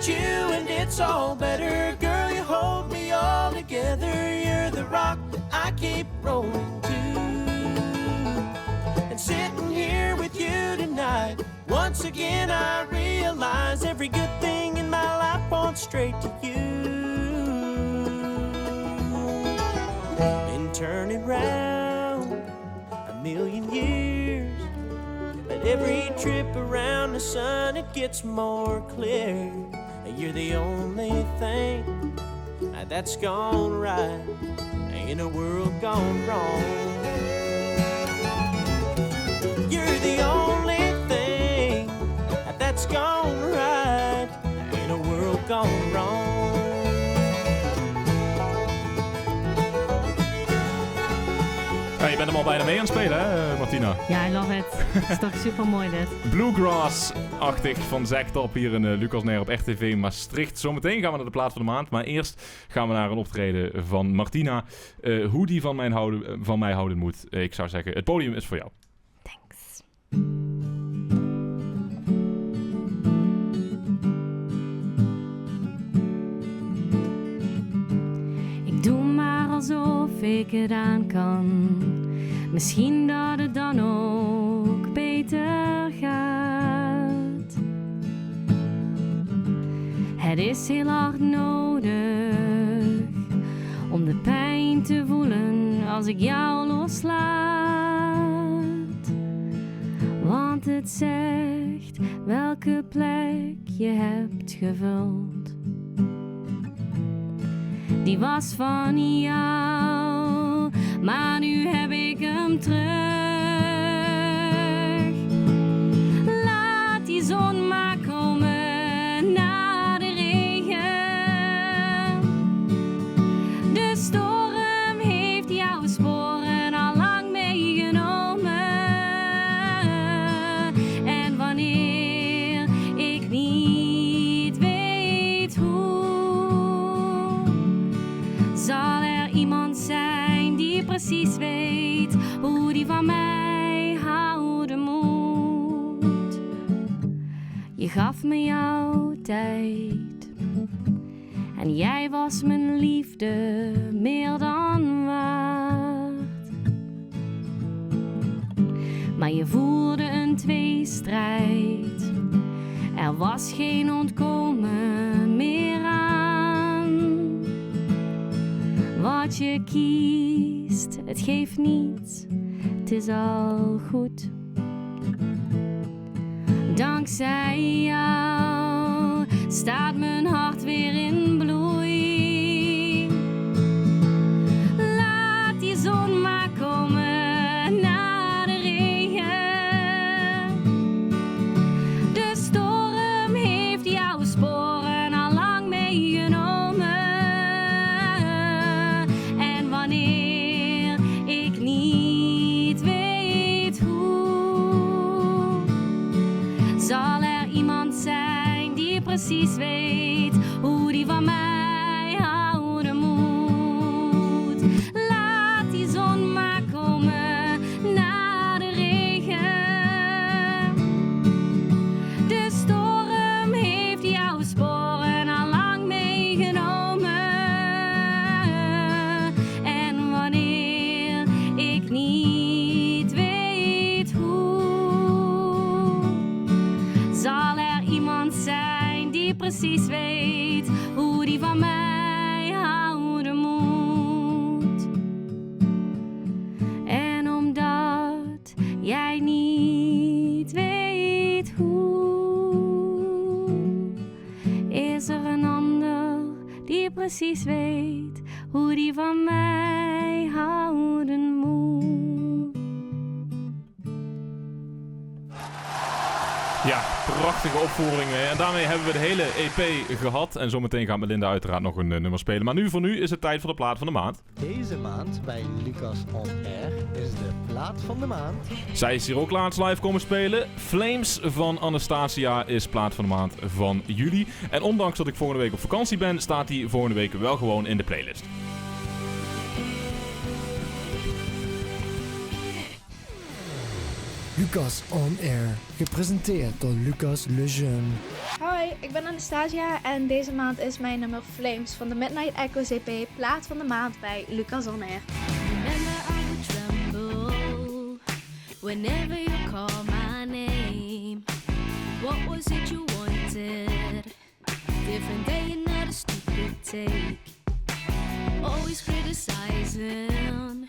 You and it's all better. Girl, you hold me all together. You're the rock that I keep rolling to. And sitting here with you tonight, once again I realize every good thing in my life points straight to you. Been turning round a million years, but every trip around the sun it gets more clear. You're the only thing that's gone right in a world gone wrong. You're the only thing that's gone right in a world gone wrong. Ja, je bent hem al bijna mee aan het spelen, hè, Martina? Ja, I love it. Het is toch super mooi dit. Bluegrass-achtig van Zack Top hier in Lucas Nair op RTV Maastricht. Zometeen gaan we naar de plaat van de maand, maar eerst gaan we naar een optreden van Martina. Hoe die van mij houden moet. Ik zou zeggen, het podium is voor jou. Thanks. Ik doe maar alsof ik het aan kan. Misschien dat het dan ook beter gaat. Het is heel hard nodig om de pijn te voelen als ik jou loslaat. Want het zegt welke plek je hebt gevuld. Die was van jou, maar nu heb ik hem terug. Laat die zon maar komen na de regen. De storm heeft jouw sporen al lang meegenomen. En wanneer ik niet weet hoe, zal er iemand zijn die precies weet hoe die van mij houden moet. Je gaf me jouw tijd en jij was mijn liefde meer dan waard. Maar je voerde een tweestrijd, er was geen ontkomen meer aan. Wat je kiest, het geeft niets, het is al goed. Dankzij jou staat mijn hart weer in bloei. Laat die zon maar komen na de regen. De storm heeft jouw sporen al lang meegenomen. En wanneer ik niet weet hoe, zal er iemand zijn die precies weet hoe die van mij houden moet. Laat die zon maar komen na de regen. De storm heeft precies weet hoe die van mij houden moet. En omdat jij niet weet hoe, is er een ander die precies weet hoe die van mij houden moet. Ja, prachtige opvoeringen. En daarmee hebben we de hele EP gehad. En zometeen gaat Melinda uiteraard nog een nummer spelen. Maar voor nu is het tijd voor de plaat van de maand. Deze maand bij Lucas On Air is de plaat van de maand. Zij is hier ook laatst live komen spelen. Flames van Anastasia is plaat van de maand van juli. En ondanks dat ik volgende week op vakantie ben, staat die volgende week wel gewoon in de playlist. Lucas On Air, gepresenteerd door Lucas Lejeune. Hoi, ik ben Anastasia en deze maand is mijn nummer Flames van de Midnight Echoes EP plaat van de maand bij Lucas On Air. Remember I would tremble whenever you call my name. What was it you wanted? Different day, another stupid take. Always criticizing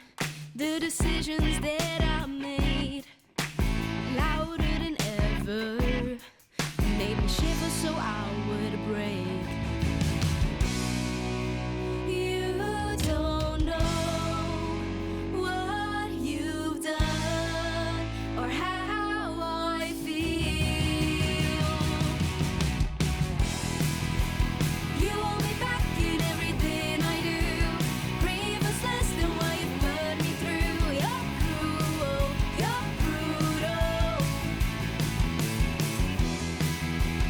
the decisions that I made. Louder than ever, made me shiver so I would break. You don't know what you've done or how I feel. You hold me back in everything I do. Brave us less than what you put me through. You're cruel, you're brutal.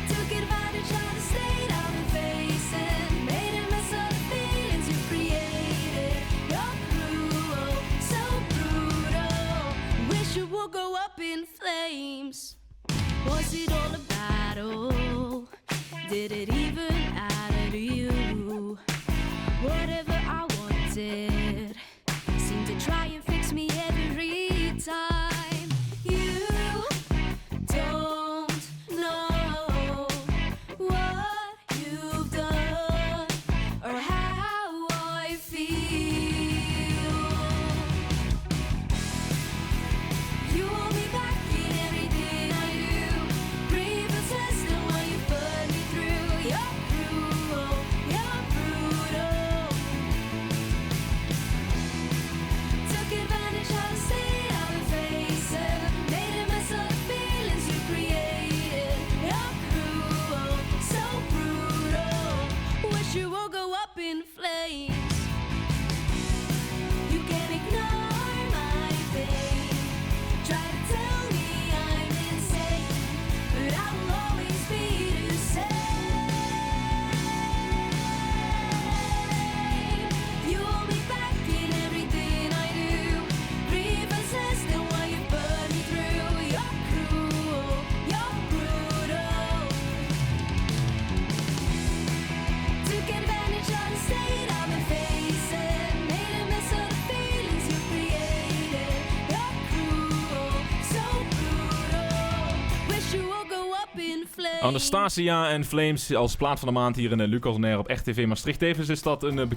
Took advantage of the state I'm facing. Made a mess of the feelings you created. You're cruel, so brutal. Wish you would go up in flames. Was it all a battle? Did it even matter to you? Whatever I wanted seemed to try and fix me every time. You don't know what you've done or how I feel. You hold me back in everything I do. Brave and less than what you put me through. You're cruel, you're brutal. Took advantage of the state I was facing. Made a mess of the feelings you created. You're cruel, so brutal. Wish you would go up in flames. You can't ignore my pain. Try to tell me I'm insane, but I will always be the same. You hold me back in everything I do. Brave and less than what you put me through. You're cruel, you're brutal. Took advantage of the state I've been facing. Made a mess of the feelings you created. You're cruel, so brutal. Wish you would go up in flames. Anastasia en Flames als plaat van de maand hier in Lucas On Air op RTV Maastricht. Tevens is dat een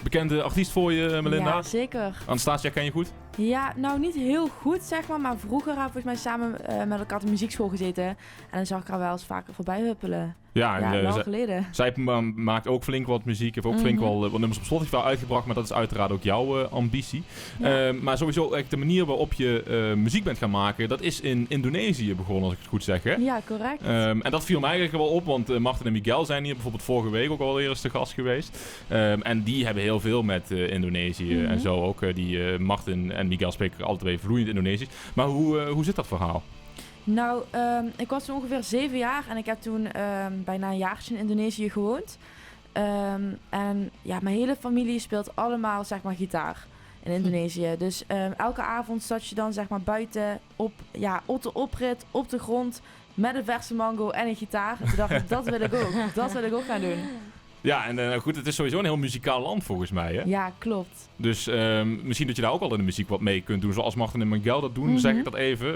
bekende artiest voor je, Melinda? Ja, zeker. Anastasia ken je goed? Ja, nou niet heel goed zeg maar vroeger hebben we volgens mij samen met elkaar op de muziekschool gezeten. En dan zag ik haar wel eens vaker voorbij huppelen. Ja, lang geleden. Zij maakt ook flink wat muziek, heeft ook flink wel wat nummers op Spotify uitgebracht, maar dat is uiteraard ook jouw ambitie. Ja. Maar sowieso de manier waarop je muziek bent gaan maken, dat is in Indonesië begonnen, als ik het goed zeg, hè? Ja, correct. En dat viel mij eigenlijk wel op, want Martin en Miguel zijn hier bijvoorbeeld vorige week ook alweer eens te gast geweest. En die hebben heel veel met Indonesië en zo ook. Martin en Miguel spreken altijd weer vloeiend Indonesisch. Maar hoe zit dat verhaal? Nou, ik was toen ongeveer 7 jaar en ik heb toen bijna een jaartje in Indonesië gewoond. En ja, mijn hele familie speelt allemaal zeg maar gitaar in Indonesië. Dus elke avond zat je dan zeg maar buiten op de oprit, op de grond, met een verse mango en een gitaar. En toen dacht ik, dat wil ik ook. Dat wil ik ook gaan doen. Ja, en goed, het is sowieso een heel muzikaal land volgens mij, hè? Ja, klopt. Dus misschien dat je daar ook al in de muziek wat mee kunt doen. Zoals Martin en Miguel dat doen, zeg ik dat even.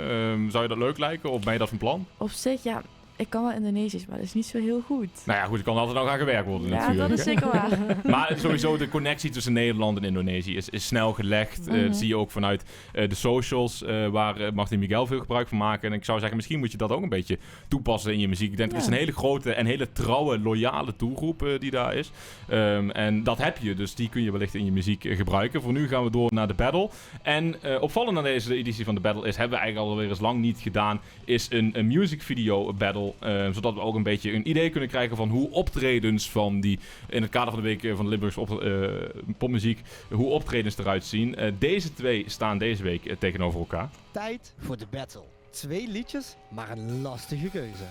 Zou je dat leuk lijken of ben je dat van plan? Op zich, ja, Ik kan wel Indonesisch, maar dat is niet zo heel goed. Nou ja, goed, er kan altijd nog aan gewerkt worden Ja, natuurlijk. dat is zeker waar. Maar sowieso de connectie tussen Nederland en Indonesië is snel gelegd. Dat zie je ook vanuit de socials, waar Martin Miguel veel gebruik van maken. En ik zou zeggen, misschien moet je dat ook een beetje toepassen in je muziek. Ik denk, er is een hele grote en hele trouwe, loyale doelgroep die daar is. En dat heb je, dus die kun je wellicht in je muziek gebruiken. Voor nu gaan we door naar de battle. En opvallend aan deze editie van de battle is, hebben we eigenlijk alweer eens lang niet gedaan, is een music video battle. Zodat we ook een beetje een idee kunnen krijgen van hoe optredens van die, in het kader van de week van de Limburgse popmuziek, hoe optredens eruit zien. Deze twee staan deze week tegenover elkaar. Tijd voor de battle. 2 liedjes, maar een lastige keuze.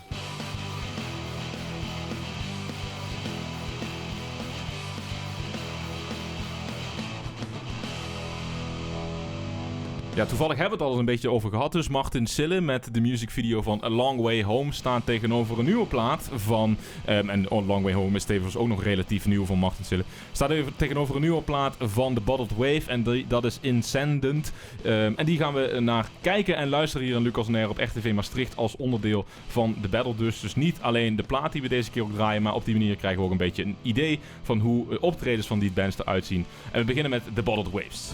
Ja, toevallig hebben we het al eens een beetje over gehad. Dus Martin Sille met de musicvideo van A Long Way Home staan tegenover een nieuwe plaat van... en A Long Way Home is tevens ook nog relatief nieuw van Martin Sille. Staat even tegenover een nieuwe plaat van The Bottled Wave. En dat is Incendent. En die gaan we naar kijken en luisteren hier in Lucas on Air op RTV Maastricht als onderdeel van de battle. Dus niet alleen de plaat die we deze keer ook draaien, maar op die manier krijgen we ook een beetje een idee van hoe optredens van die bands eruit zien. En we beginnen met The Bottled Waves.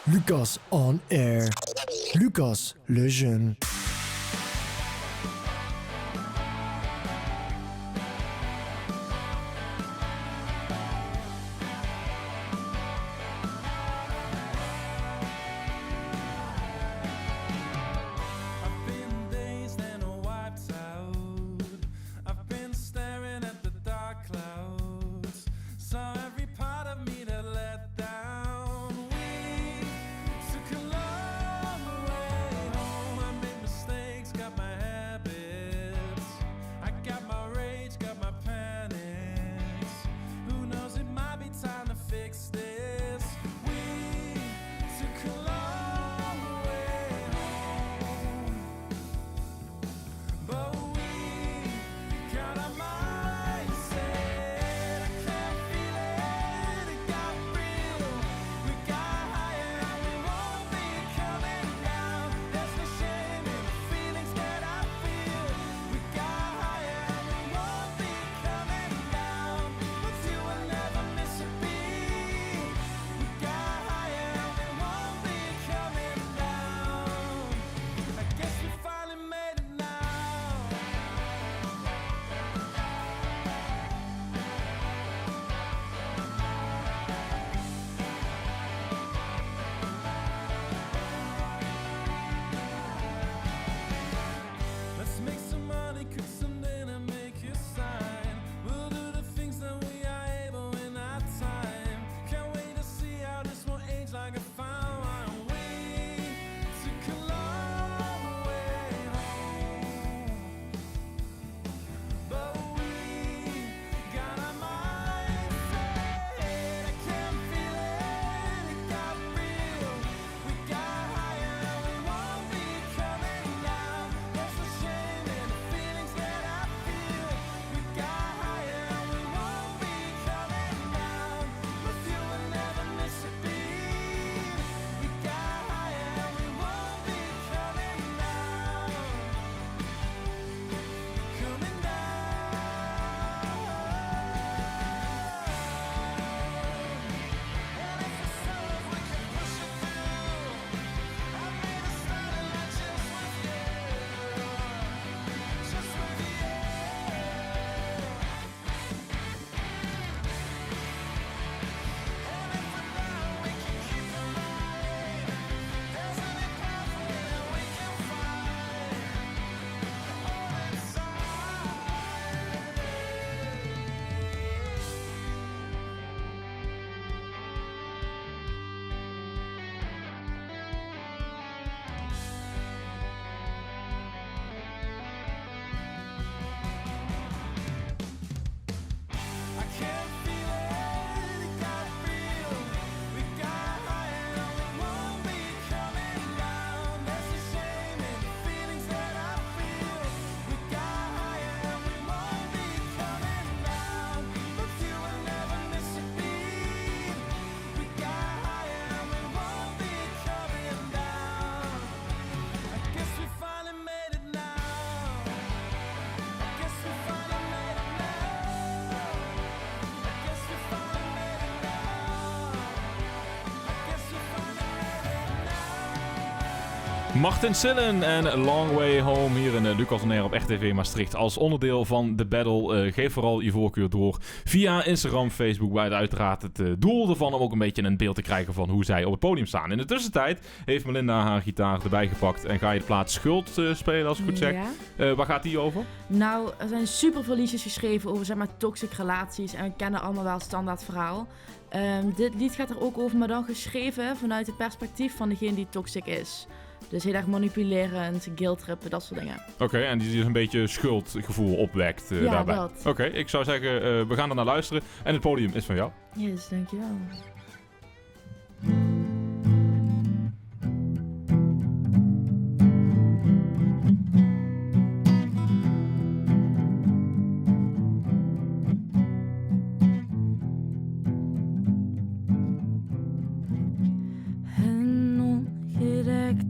Lucas on Air. Lucas Le Jeune. Martin Sillen en Long Way Home hier in Lucas on Air op RTV Maastricht. Als onderdeel van de battle. Geef vooral je voorkeur door via Instagram, Facebook. Waar uiteraard het doel ervan om ook een beetje een beeld te krijgen van hoe zij op het podium staan. In de tussentijd heeft Melinda haar gitaar erbij gepakt en ga je de plaat Schuld spelen, als ik goed zeg. Ja. Waar gaat die over? Nou, er zijn super veel liedjes geschreven over zeg maar toxic relaties en we kennen allemaal wel het standaard verhaal. Dit lied gaat er ook over, maar dan geschreven vanuit het perspectief van degene die toxic is. Dus heel erg manipulerend, guilt-trippen, dat soort dingen. Oké, en die dus een beetje schuldgevoel opwekt daarbij. Dat. Oké, ik zou zeggen, we gaan er naar luisteren. En het podium is van jou. Yes, dankjewel.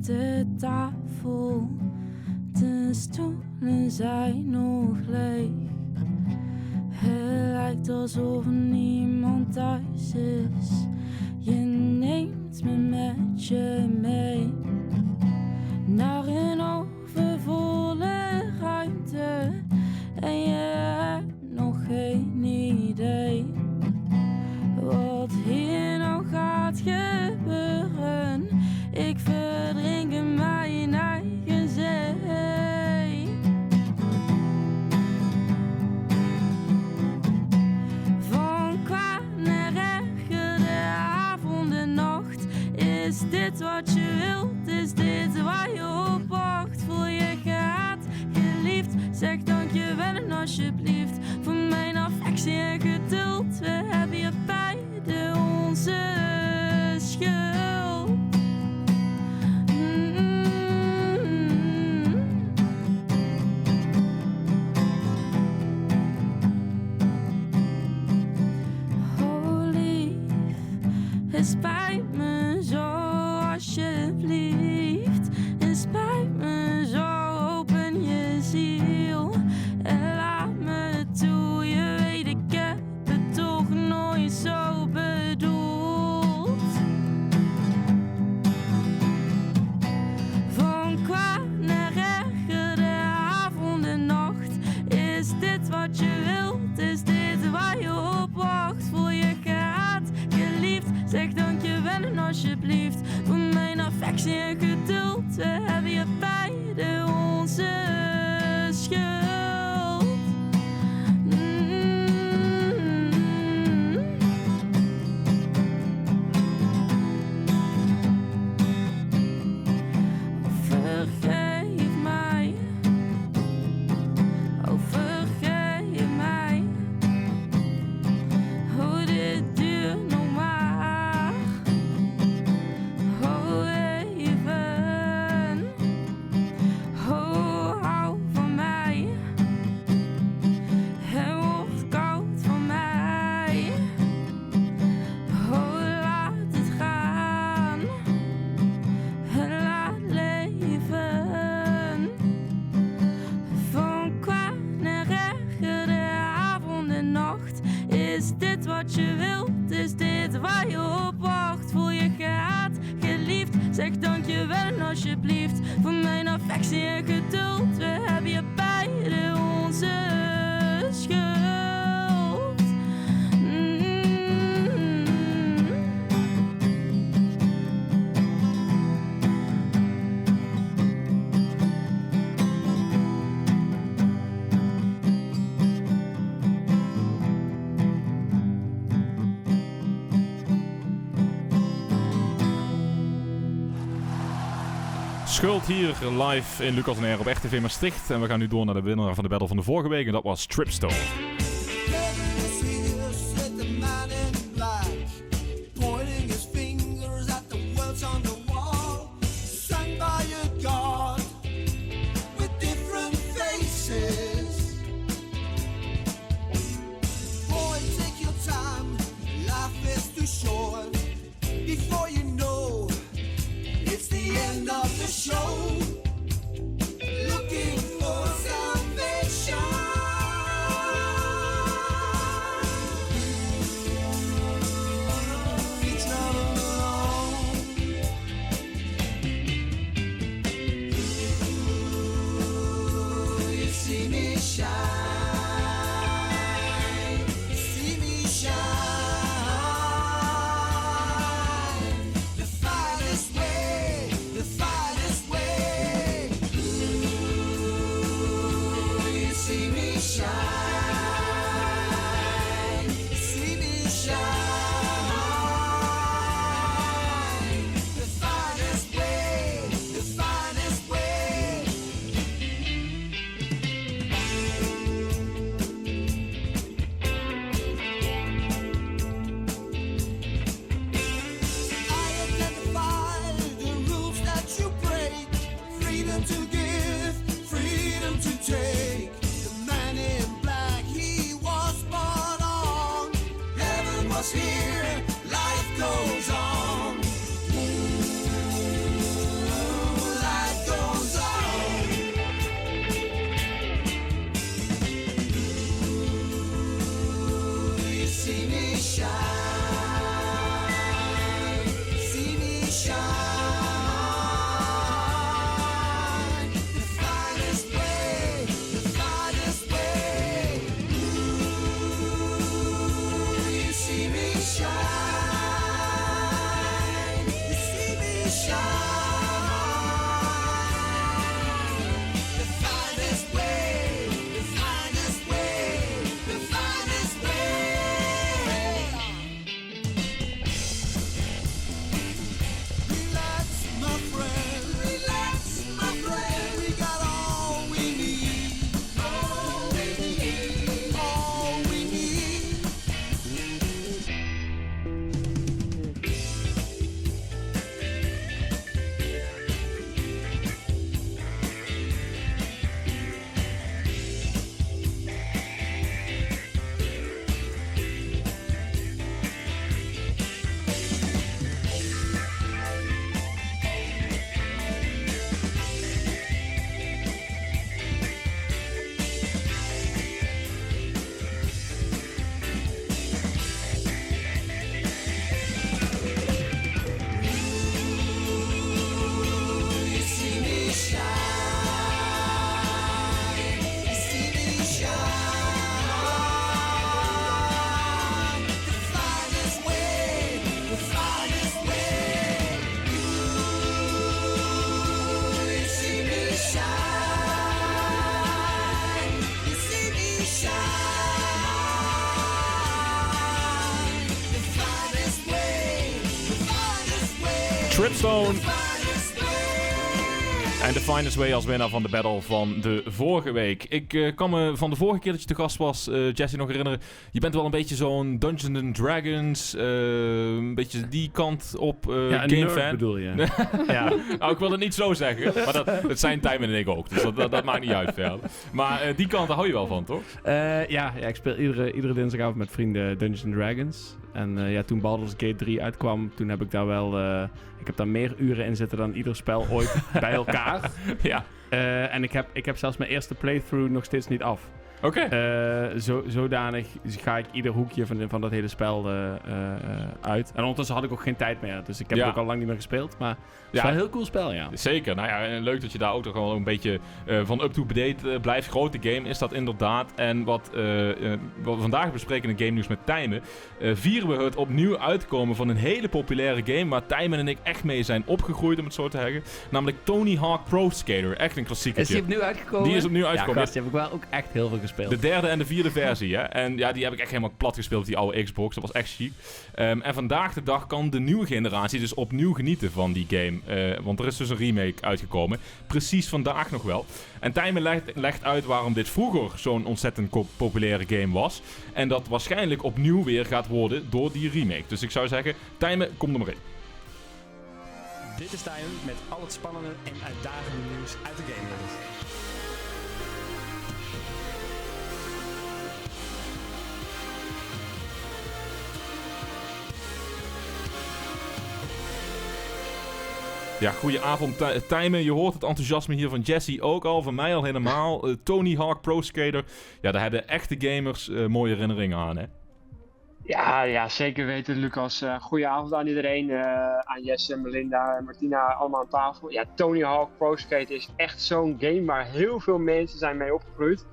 De tafel, de stoelen zijn nog leeg. Het lijkt alsof er niemand thuis is. Je neemt me met je mee naar een overvolle ruimte en je hebt nog geen idee wat hier nou gaat gebeuren. Ik verdrink in mijn eigen zee. Van kwaad naar erger, de avond en nacht. Is dit wat je wilt? Is dit waar je op wacht? Voel je gehaat, geliefd? Zeg dankjewel en alsjeblieft voor mijn affectie en geduld. We hebben hier beide onze schuld. Het spijt me zo, alsjeblieft. Het spijt me zo, open je ziel en laat me toe. Je weet, ik heb het toch nooit zo bedoeld. Van kwaad naar erger, de avond en nacht. Is dit wat je wilt? Is dit waar je op wacht? Voel je gehaat, geliefd? Zeg dankjewel en alsjeblieft voor mijn affectie en geduld. We hebben hier beide onze schuld. Vergeef mij. Oh, vergeef mij. Oh, dit duurt nog maar. Oh, even. Oh, hou van mij. Het wordt koud van mij. Oh, laat het gaan. Laat leven. Van kwaad naar erger, de avond en nacht. Is dit wat je wilt? Is dit waar je op wacht? Voel je gehaat, geliefd? Zeg dankjewel en alsjeblieft voor mijn affectie en geduld. We hebben hier beide onze schuld. Schuld hier live in Lucas on Air op RTV Maastricht. En we gaan nu door naar de winnaar van de battle van de vorige week. En dat was Tripstone. Before you know, it's the end of the show. Looking for salvation. Tripstone. En The Finest Way als winnaar van de battle van de vorige week. Ik kan me van de vorige keer dat je te gast was, Jesse, nog herinneren. Je bent wel een beetje zo'n Dungeons & Dragons, een beetje die kant op gamefan. bedoel je? Ja. Nou, ik wil het niet zo zeggen, maar dat zijn Tijmen en ik ook. Dus dat maakt niet uit verder. Maar die kant, daar hou je wel van, toch? Ja, ik speel iedere dinsdagavond met vrienden Dungeons & Dragons. En toen Baldur's Gate 3 uitkwam, toen heb ik daar wel... ik heb daar meer uren in zitten dan ieder spel ooit bij elkaar. Ja. En ik heb zelfs mijn eerste playthrough nog steeds niet af. Oké. Zodanig ga ik ieder hoekje van dat hele spel uit. En ondertussen had ik ook geen tijd meer. Dus ik heb het ook al lang niet meer gespeeld. Maar het is wel een heel cool spel, ja. Zeker. Nou ja, en leuk dat je daar ook toch wel een beetje van up-to-date blijft. Grote game is dat inderdaad. En wat we vandaag bespreken in Game News met Tijmen, vieren we het opnieuw uitkomen van een hele populaire game waar Tijmen en ik echt mee zijn opgegroeid, om het zo te zeggen. Namelijk Tony Hawk Pro Skater. Echt een klassieker. Is die opnieuw uitgekomen? Die is opnieuw uitgekomen. Ja, gast, die heb ik wel ook echt heel veel gespeeld. De derde en de vierde versie, hè. En ja, die heb ik echt helemaal plat gespeeld op die oude Xbox. Dat was echt chic. En vandaag de dag kan de nieuwe generatie dus opnieuw genieten van die game. Want er is dus een remake uitgekomen. Precies vandaag nog wel. En Tijmen legt uit waarom dit vroeger zo'n ontzettend populaire game was. En dat waarschijnlijk opnieuw weer gaat worden door die remake. Dus ik zou zeggen, Tijmen, kom er maar in. Dit is Tijmen met al het spannende en uitdagende nieuws uit de gamewereld. Ja, goedenavond Tijmen. Je hoort het enthousiasme hier van Jesse ook al, van mij al helemaal. Tony Hawk Pro Skater. Ja, daar hebben echte gamers mooie herinneringen aan, hè? Ja, zeker weten, Lucas. Goedenavond aan iedereen. Aan Jesse, Melinda en Martina, allemaal aan tafel. Ja, Tony Hawk Pro Skater is echt zo'n game waar heel veel mensen zijn mee opgegroeid.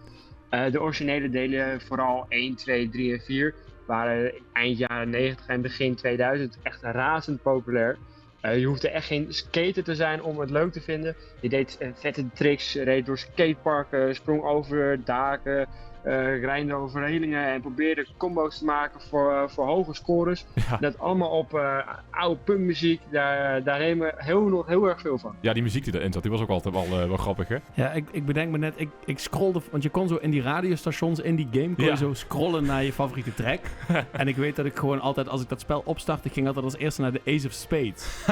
De originele delen, vooral 1, 2, 3 en 4, waren eind jaren 90 en begin 2000 echt razend populair. Je hoefde echt geen skater te zijn om het leuk te vinden. Je deed vette tricks, reed door skateparken, sprong over daken, rijden over relingen en probeerde combo's te maken voor hoge scores. Ja. Dat allemaal op oude punkmuziek, daar nemen we heel erg veel van. Ja, die muziek die erin zat, die was ook altijd wel grappig, hè? Ja, ik bedenk me net, ik scrollde, want je kon zo in die radiostations in die game, kon je zo scrollen naar je favoriete track. En ik weet dat ik gewoon altijd, als ik dat spel opstartte, ging altijd als eerste naar de Ace of Spades.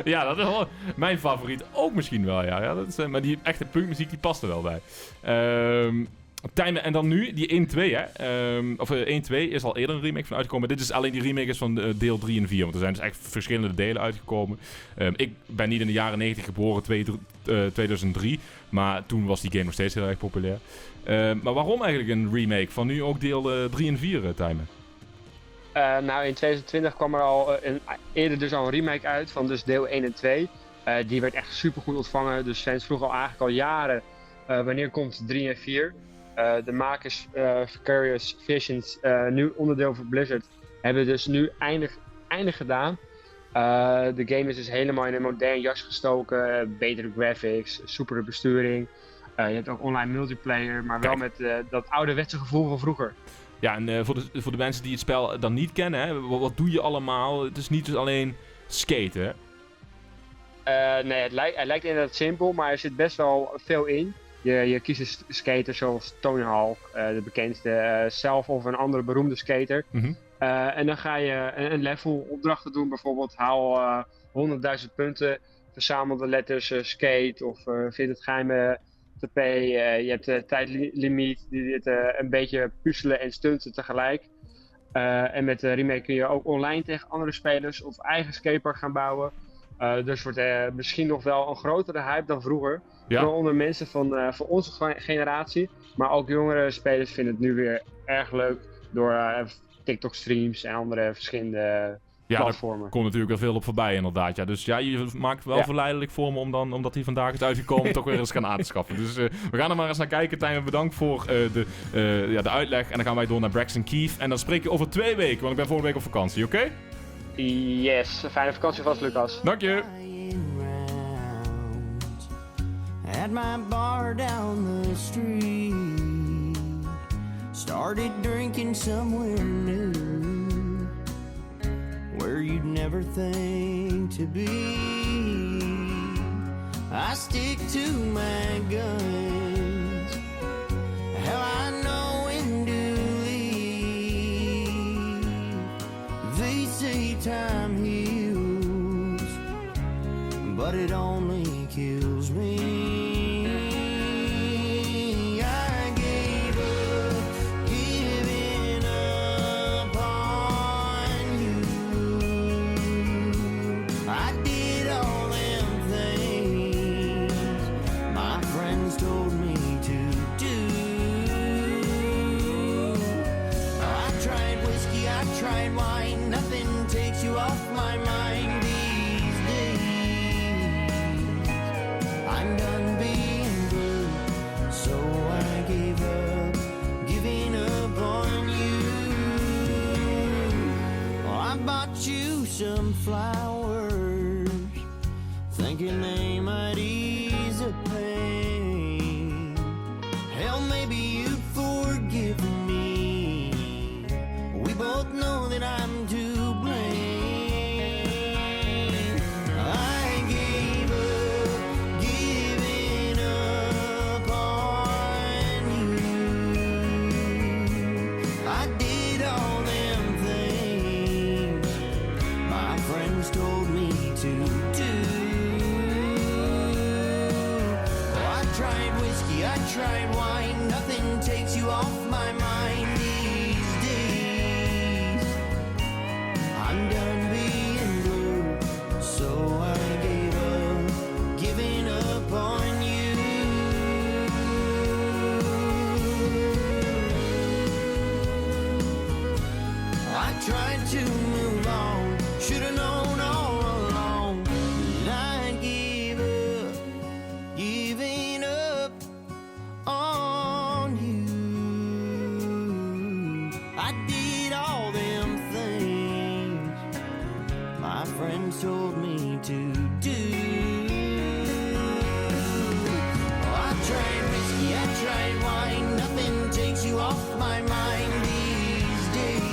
Ja, dat is wel mijn favoriet ook misschien wel, ja. Dat is, maar die echte punkmuziek, die past er wel bij. Tijmen, en dan nu, die 1-2, hè. 1-2 is al eerder een remake van uitgekomen. Dit is alleen die remake is van deel 3 en 4. Want er zijn dus echt verschillende delen uitgekomen. Ik ben niet in de jaren 90 geboren, 2003. Maar toen was die game nog steeds heel erg populair. Maar waarom eigenlijk een remake van nu ook deel 3 en 4, Tijmen? Nou, in 2020 kwam er al eerder dus al een remake uit van dus deel 1 en 2. Die werd echt super goed ontvangen. Dus fans vroegen eigenlijk al jaren wanneer komt 3 en 4. De makers Vicarious Visions, nu onderdeel van Blizzard, hebben dus nu eindig gedaan. De game is dus helemaal in een modern jas gestoken, betere graphics, soepere besturing. Je hebt ook online multiplayer, maar wel met dat ouderwetse gevoel van vroeger. Ja, en voor de mensen die het spel dan niet kennen, hè, wat doe je allemaal? Het is niet dus alleen skaten, hè? Nee, het lijkt inderdaad simpel, maar er zit best wel veel in. Je kiest een skater zoals Tony Hawk, de bekendste, zelf of een andere beroemde skater. Mm-hmm. En dan ga je een level opdrachten doen, bijvoorbeeld haal 100.000 punten, verzamel de letters skate of vind het geheime TP. Je hebt tijdlimiet, een beetje puzzelen en stunten tegelijk. En met de remake kun je ook online tegen andere spelers of eigen skatepark gaan bouwen. Dus wordt misschien nog wel een grotere hype dan vroeger. Ja. Vooral onder mensen van onze generatie. Maar ook jongere spelers vinden het nu weer erg leuk door TikTok-streams en andere verschillende platformen. Daar komt natuurlijk wel veel op voorbij inderdaad. Ja. Dus ja, je maakt het wel verleidelijk voor me omdat hij vandaag is uitgekomen toch weer eens gaan aan te schaffen. Dus we gaan er maar eens naar kijken. Tijmen, bedankt voor de uitleg. En dan gaan wij door naar Braxton Keith. En dan spreek je over 2 weken, want ik ben volgende week op vakantie, oké? Yes, fijne vakantie vast, Lucas. Dank je. At my bar down the street, started drinking somewhere new. where you'd never think to be. I stick to my guns. Hell, I know when to leave. They say time heals, but it only kills me. Some flowers, thinking they might ease the pain. Hell, maybe you'd forgive me. We both know that I'm to blame. I gave up, giving up on you. I did all them things my friends told me to do. Oh, I tried whiskey, I tried wine. Nothing takes you off my mind these days. I'm done being blue, so I gave up, giving up on you. I tried to move on. Should've known all along that I'd give up, giving up on you. I did all them things my friends told me to do. Oh, I tried whiskey, I tried wine. Nothing takes you off my mind these days.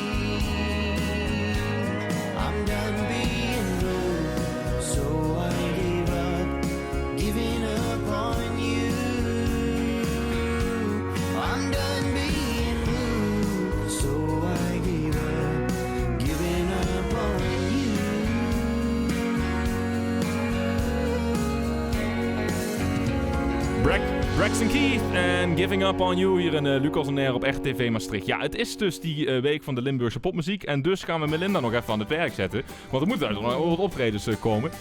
I'm done being blue, so I gave up, giving up on you. I'm done being blue, so I gave up, giving up on you. Braxton Keith en Giving Up On You hier in Lucas on Air op RTV Maastricht. Ja, het is dus die week van de Limburgse popmuziek en dus gaan we Melinda nog even aan het werk zetten. Want er moeten nog wat optredens komen.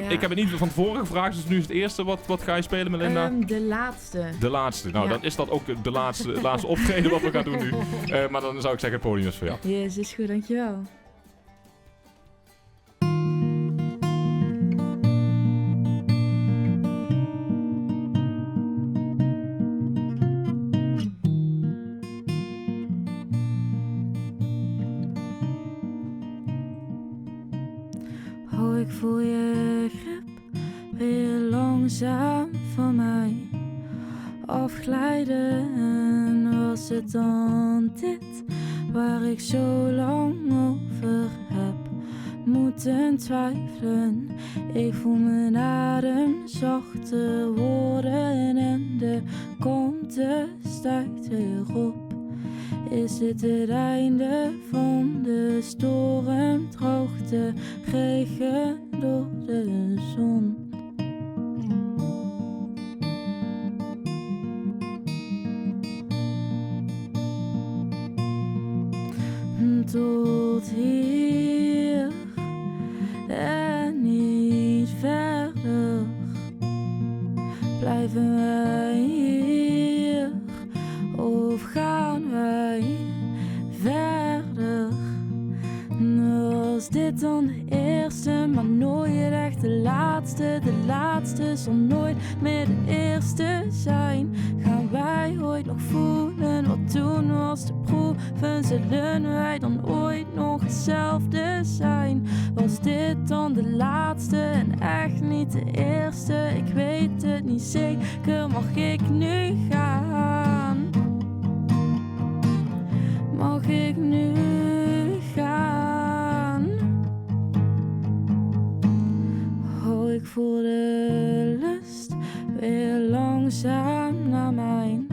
Ik heb het niet van tevoren gevraagd, dus nu is het eerste. Wat ga je spelen, Melinda? De laatste. De laatste. Nou, dan is dat ook de laatste optreden wat we gaan doen nu. Maar dan zou ik zeggen, het podium is voor jou. Yes, is goed, dankjewel. Oh, ik voel je grip weer langzaam van mij afglijden. En was het dan dit waar ik zo lang over heb moeten twijfelen? Ik voel mijn adem zachter worden en de komte stijgt weer op. Is dit het einde van de storm? Droogt de regen door de zon? Tot hier en niet verder. Blijven wij hier of gaan wij verder? Was dit dan de eerste, maar nooit echt de laatste? De laatste zal nooit meer de eerste zijn. Gaan wij ooit nog voelen wat toen was te proeven? Zullen wij dan ooit nog hetzelfde zijn? Was dit dan de laatste en echt niet de eerste? Ik weet het niet zeker, mag ik nu gaan? Mag ik nu gaan? de lust weer langzaam naar mijn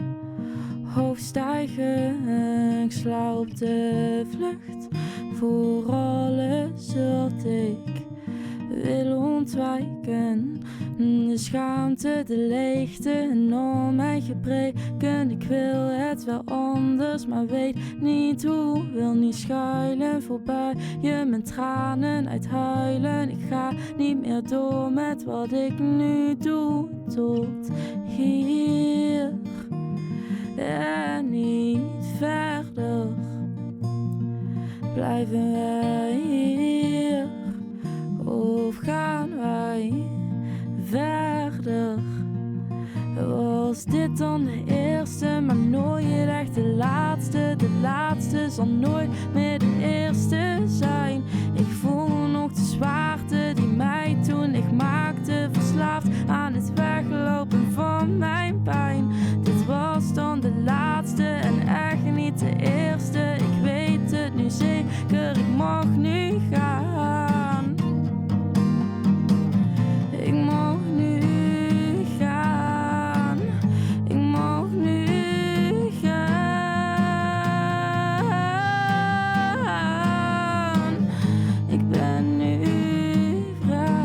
hoofd stijgen. Ik sla op de vlucht voor alles wat ik wil ontwijken. De schaamte, de leegte en al mijn gebreken. Ik wil het wel anders, maar weet niet hoe. Wil niet schuilen voorbij je met tranen uithuilen. Ik ga niet meer door met wat ik nu doe. Tot hier en niet verder. Blijven wij hier of gaan wij verder? Was dit dan de eerste, maar nooit echt de laatste? De laatste zal nooit meer de eerste zijn. Ik voel nog de zwaarte die mij toen licht maakte. Verslaafd aan het weglopen van mijn pijn. Dit was dan de laatste en echt niet de eerste. Ik weet het nu zeker, ik mag nu gaan. Ik mag nu gaan. Ik mag nu gaan. Ik ben nu vrij.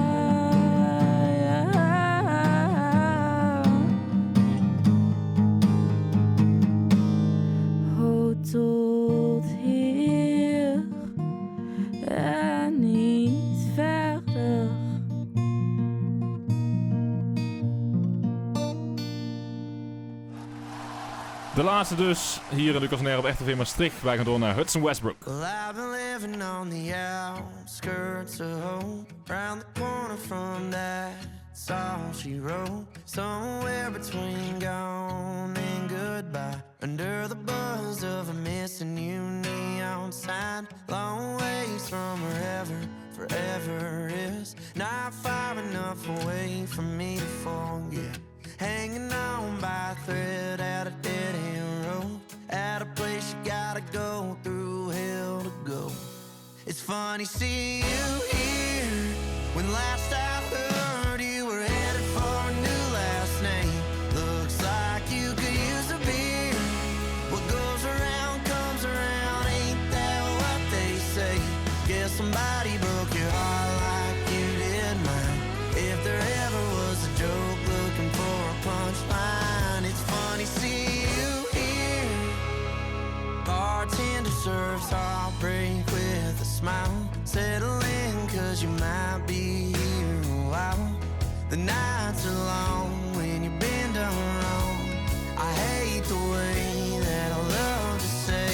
Oh, tot hier en niet verder. De laatste dus, hier in Lucas on Air op RTV Maastricht. Wij gaan door naar Hudson Westbrook. Well, I've been living on the outskirts of hope, round the corner from that song she wrote, somewhere between gone and goodbye, under the buzz of a missing you neon sign, long ways from wherever forever is, not far enough away from me to forget, hanging on by a thread at a dead end road, at a place you gotta go through hell to go. It's funny seeing you here, when last I heard you were headed for a new last name. Looks like you could use a beer. What goes around comes around, ain't that what they say? Guess somebody broke your heart like you did mine. If there ever was a joke looking for a punchline, it's funny seeing you here. Bartender serves heartbreak with a smile. Settle in, cause you might be here a while. The nights are long when you've been done wrong. I hate the way that I love to say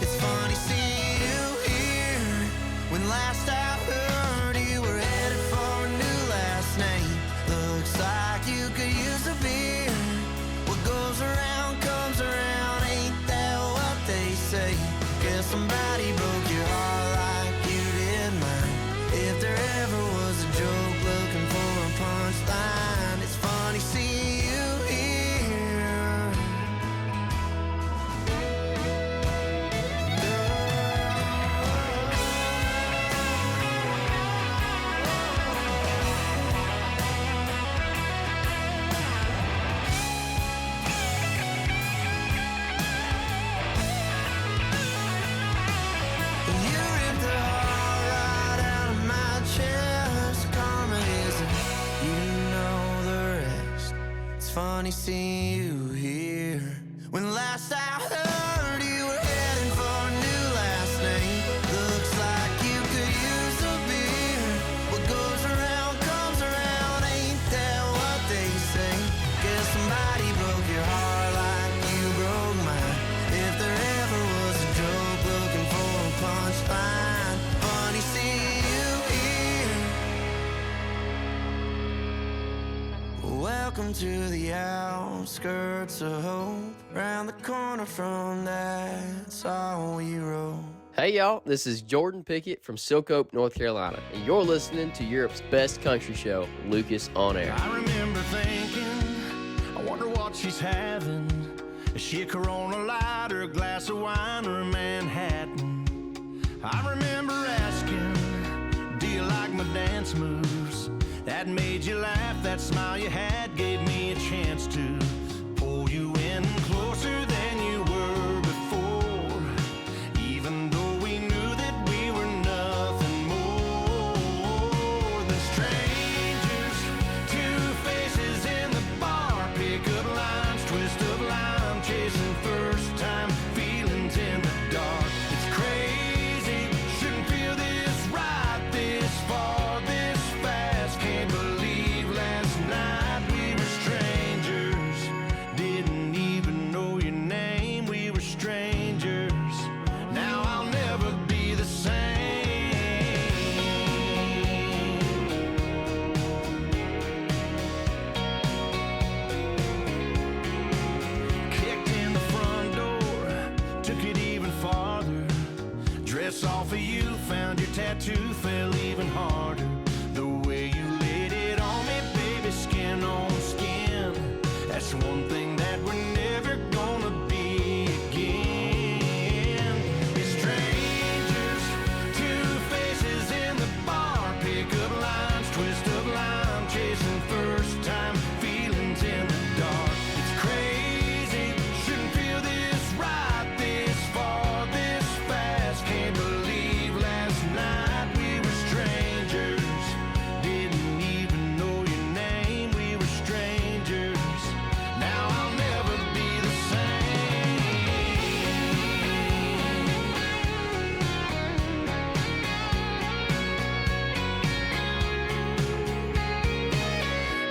it's funny seeing you here, when last I heard you were headed for a new last name. Looks like you could use a beer. What goes around comes around, ain't that what they say? Guess somebody broke your heart like you did mine. If there ever was a joke looking for a punchline, it's funny seeing you here. You ripped the heart right out of my chest. Karma isn't, you know the rest. It's funny seeing you here, when last I heard you were heading for a new last name. Looks like you could use a beer. What goes around comes around, ain't that what they say? Guess somebody broke your heart like you broke mine. If there ever was a joke looking for a punchline, funny seeing you here. Welcome to the outskirts of hope, round the corner from that song we wrote. Hey y'all, this is Jordan Pickett from Silk Oak, North Carolina, and you're listening to Europe's best country show, Lucas on Air. I remember thinking, I wonder what she's having. Is she a Corona Light or a glass of wine or a Manhattan? I remember asking, do you like my dance moves? That made you laugh, that smile you had gave me a chance to pull you in closer than you were before. Even though we knew that we were nothing more than strangers, two faces in the bar, pick-up lines, twist of lime, chasing first time feelings in the dark. It's crazy, shouldn't feel this right this far, this fast. Can't believe last night we were strangers. Didn't even know your name, we were strangers. Now I'll never be the same. Kicked in the front door, took it even farther. Dress off of you, found your tattoo, fell even harder. The way you laid it on me, baby, skin on skin. That's one thing that we're never gonna be again. It's strangers, two faces in the bar, pick-up lines, twist of lime, chasing first time feelings in the dark. It's crazy, shouldn't feel this right this far, this fast. Can't believe last night we were strangers. Didn't even know your name, we were strangers. Now I'll never be the same.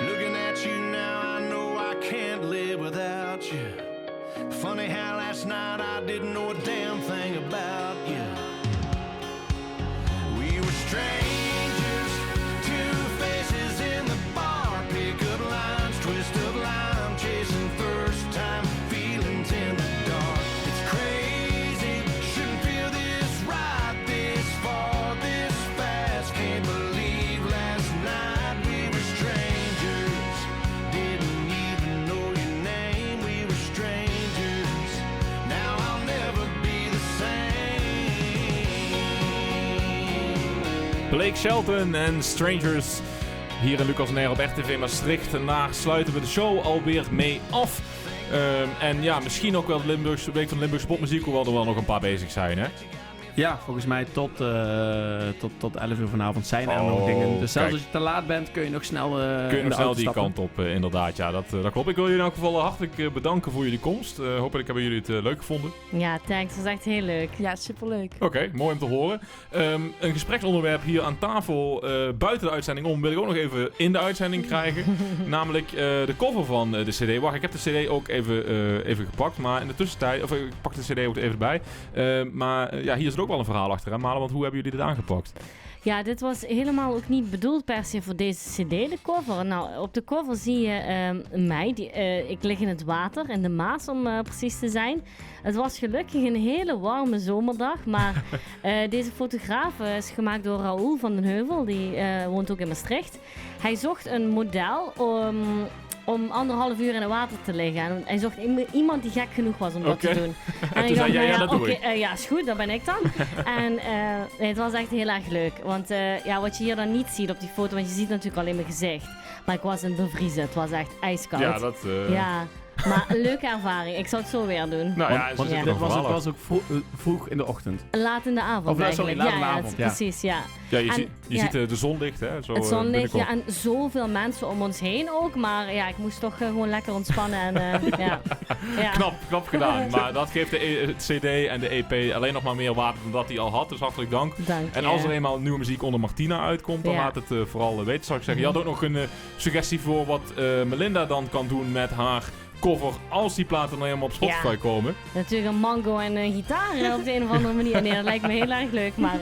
Looking at you now, I know I can't live without you. Funny how last night I didn't know a damn thing about you. We were strangers, two faces in the bar, pick-up lines, twist of lime, chasing first time feelings in the dark. It's crazy, shouldn't feel this right this far, this fast. Can't believe last night we were strangers. Didn't even know your name, we were strangers. Now I'll never be the same. Blake Shelton en Strangers hier in Lucas en Air op RTV Maastricht. En daar sluiten we de show alweer mee af. En ja, misschien ook wel de week van de Limburgse popmuziek, hoewel er wel nog een paar bezig zijn, hè? Ja, volgens mij tot 11 uur vanavond zijn er nog dingen. Dus zelfs als je te laat bent, kun je nog snel die stappen. kant op, inderdaad. Ja, dat klopt. Ik wil jullie in elk geval hartelijk bedanken voor jullie komst. Hopelijk hebben jullie het leuk gevonden. Ja, thanks. Dat was echt heel leuk. Ja, superleuk. Oké, mooi om te horen. Een gespreksonderwerp hier aan tafel buiten de uitzending om wil ik ook nog even in de uitzending krijgen. Namelijk de cover van de CD. Wacht, ik heb de CD ook even gepakt. Maar in de tussentijd, of ik pak de CD ook even erbij. Maar ja, hier zit ook wel een verhaal achter, hè? Malen, want hoe hebben jullie dit aangepakt? Ja, dit was helemaal ook niet bedoeld per se voor deze cd, de cover. Nou, op de cover zie je mij. Ik lig in het water, in de Maas om precies te zijn. Het was gelukkig een hele warme zomerdag, maar deze fotograaf is gemaakt door Raoul van den Heuvel. Die woont ook in Maastricht. Hij zocht een model om 1,5 uur in het water te liggen. En hij zocht iemand die gek genoeg was om dat te doen. En toen zei jij, dat doe ik. Ja, is goed, dat ben ik dan. En het was echt heel erg leuk. Want wat je hier dan niet ziet op die foto, want je ziet natuurlijk alleen mijn gezicht. Maar ik was in het bevriezen. Het was echt ijskoud. Ja, dat... Ja. Maar een leuke ervaring. Ik zou het zo weer doen. Nou ja, het was ook vroeg in de ochtend. Laat in de avond laat eigenlijk. in de avond. Precies, ja. Ja, je ziet de zonlicht, hè? Zo, het zonlicht, ja. En zoveel mensen om ons heen ook. Maar ja, ik moest toch gewoon lekker ontspannen. En, ja. Knap gedaan. Maar dat geeft de CD en de EP alleen nog maar meer waarde dan dat hij al had. Dus hartelijk dank. En als er eenmaal nieuwe muziek onder Martina uitkomt, dan laat het vooral weten, zou ik zeggen. Je had ook nog een suggestie voor wat Melinda dan kan doen met haar cover als die platen dan helemaal op Spotify komen. Natuurlijk een mango en een gitaar op de een of andere manier. Nee, dat lijkt me heel erg leuk, maar...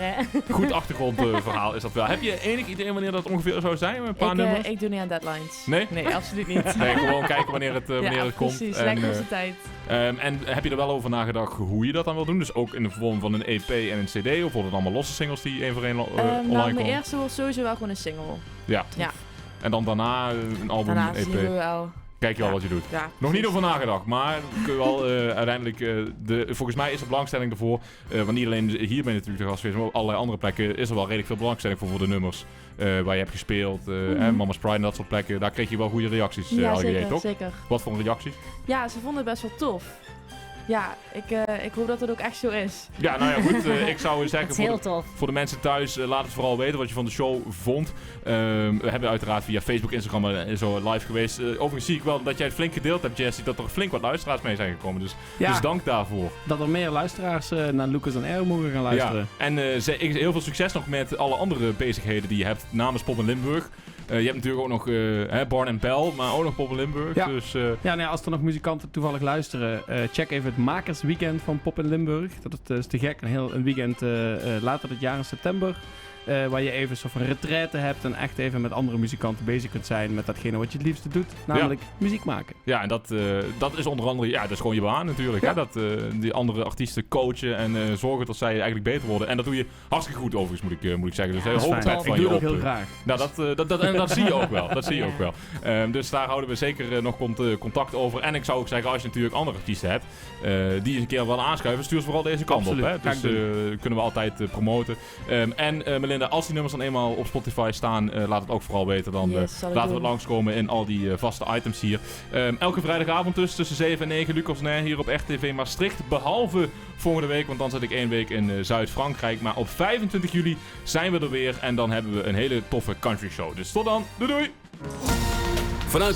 Goed achtergrondverhaal is dat wel. Heb je enig idee wanneer dat ongeveer zou zijn? Een paar nummers? Ik doe niet aan deadlines. Nee? Nee, absoluut niet. Nee, gewoon kijken wanneer het komt. Precies, lekker onze tijd. En heb je er wel over nagedacht hoe je dat dan wil doen? Dus ook in de vorm van een EP en een CD? Of worden het allemaal losse singles die één voor één online komen? Mijn eerste wordt sowieso wel gewoon een single. Ja. En dan daarna een album, daarna EP? Zien we wel. Kijk je al wat je doet. Ja, Nog niet over nagedacht, maar kun je wel uiteindelijk... volgens mij is er belangstelling ervoor. Want niet alleen hier ben je natuurlijk de gast geweest, maar op allerlei andere plekken is er wel redelijk veel belangstelling voor de nummers. Waar je hebt gespeeld. Mama's Pride en dat soort plekken. Daar kreeg je wel goede reacties. Ja, zeker, toch? Zeker. Wat voor reacties? Ja, ze vonden het best wel tof. Ja, ik hoop dat het ook echt zo is. Ja, nou ja, goed. Ik zou zeggen, Dat is heel tof. voor de mensen thuis, laat het vooral weten wat je van de show vond. We hebben uiteraard via Facebook, Instagram en zo live geweest. Overigens zie ik wel dat jij het flink gedeeld hebt, Jesse, dat er flink wat luisteraars mee zijn gekomen. Dus dank daarvoor. Dat er meer luisteraars naar Lucas on Air mogen gaan luisteren. Ja. En heel veel succes nog met alle andere bezigheden die je hebt namens Pop in Limburg. Je hebt natuurlijk ook nog Born and Bell, maar ook nog Pop in Limburg. Ja, dus, als er nog muzikanten toevallig luisteren, check even het Makersweekend van Pop in Limburg. Dat is te gek, een weekend later dit jaar in september. Waar je even zo van retraite hebt en echt even met andere muzikanten bezig kunt zijn met datgene wat je het liefste doet, namelijk muziek maken. Ja, en dat is onder andere, dat is gewoon je baan natuurlijk. Ja. Hè? Dat die andere artiesten coachen en zorgen dat zij eigenlijk beter worden. En dat doe je hartstikke goed overigens, moet ik zeggen. Dus heel hoog pet van ik doe het ook heel graag. Nou, dat zie je ook wel. Dat zie je ook wel. Dus daar houden we zeker nog contact over. En ik zou ook zeggen, als je natuurlijk andere artiesten hebt, die eens een keer willen aanschuiven, stuur ze vooral deze kant op. Hè? Dus kunnen we altijd promoten. En Melinda, als die nummers dan eenmaal op Spotify staan, laat het ook vooral weten. Dan laten we het langskomen in al die vaste items hier. Elke vrijdagavond dus tussen 7 en 9 Lucas on Air hier op RTV Maastricht. Behalve volgende week, want dan zit ik 1 week in Zuid-Frankrijk. Maar op 25 juli zijn we er weer en dan hebben we een hele toffe country show. Dus tot dan, doei doei! Vanuit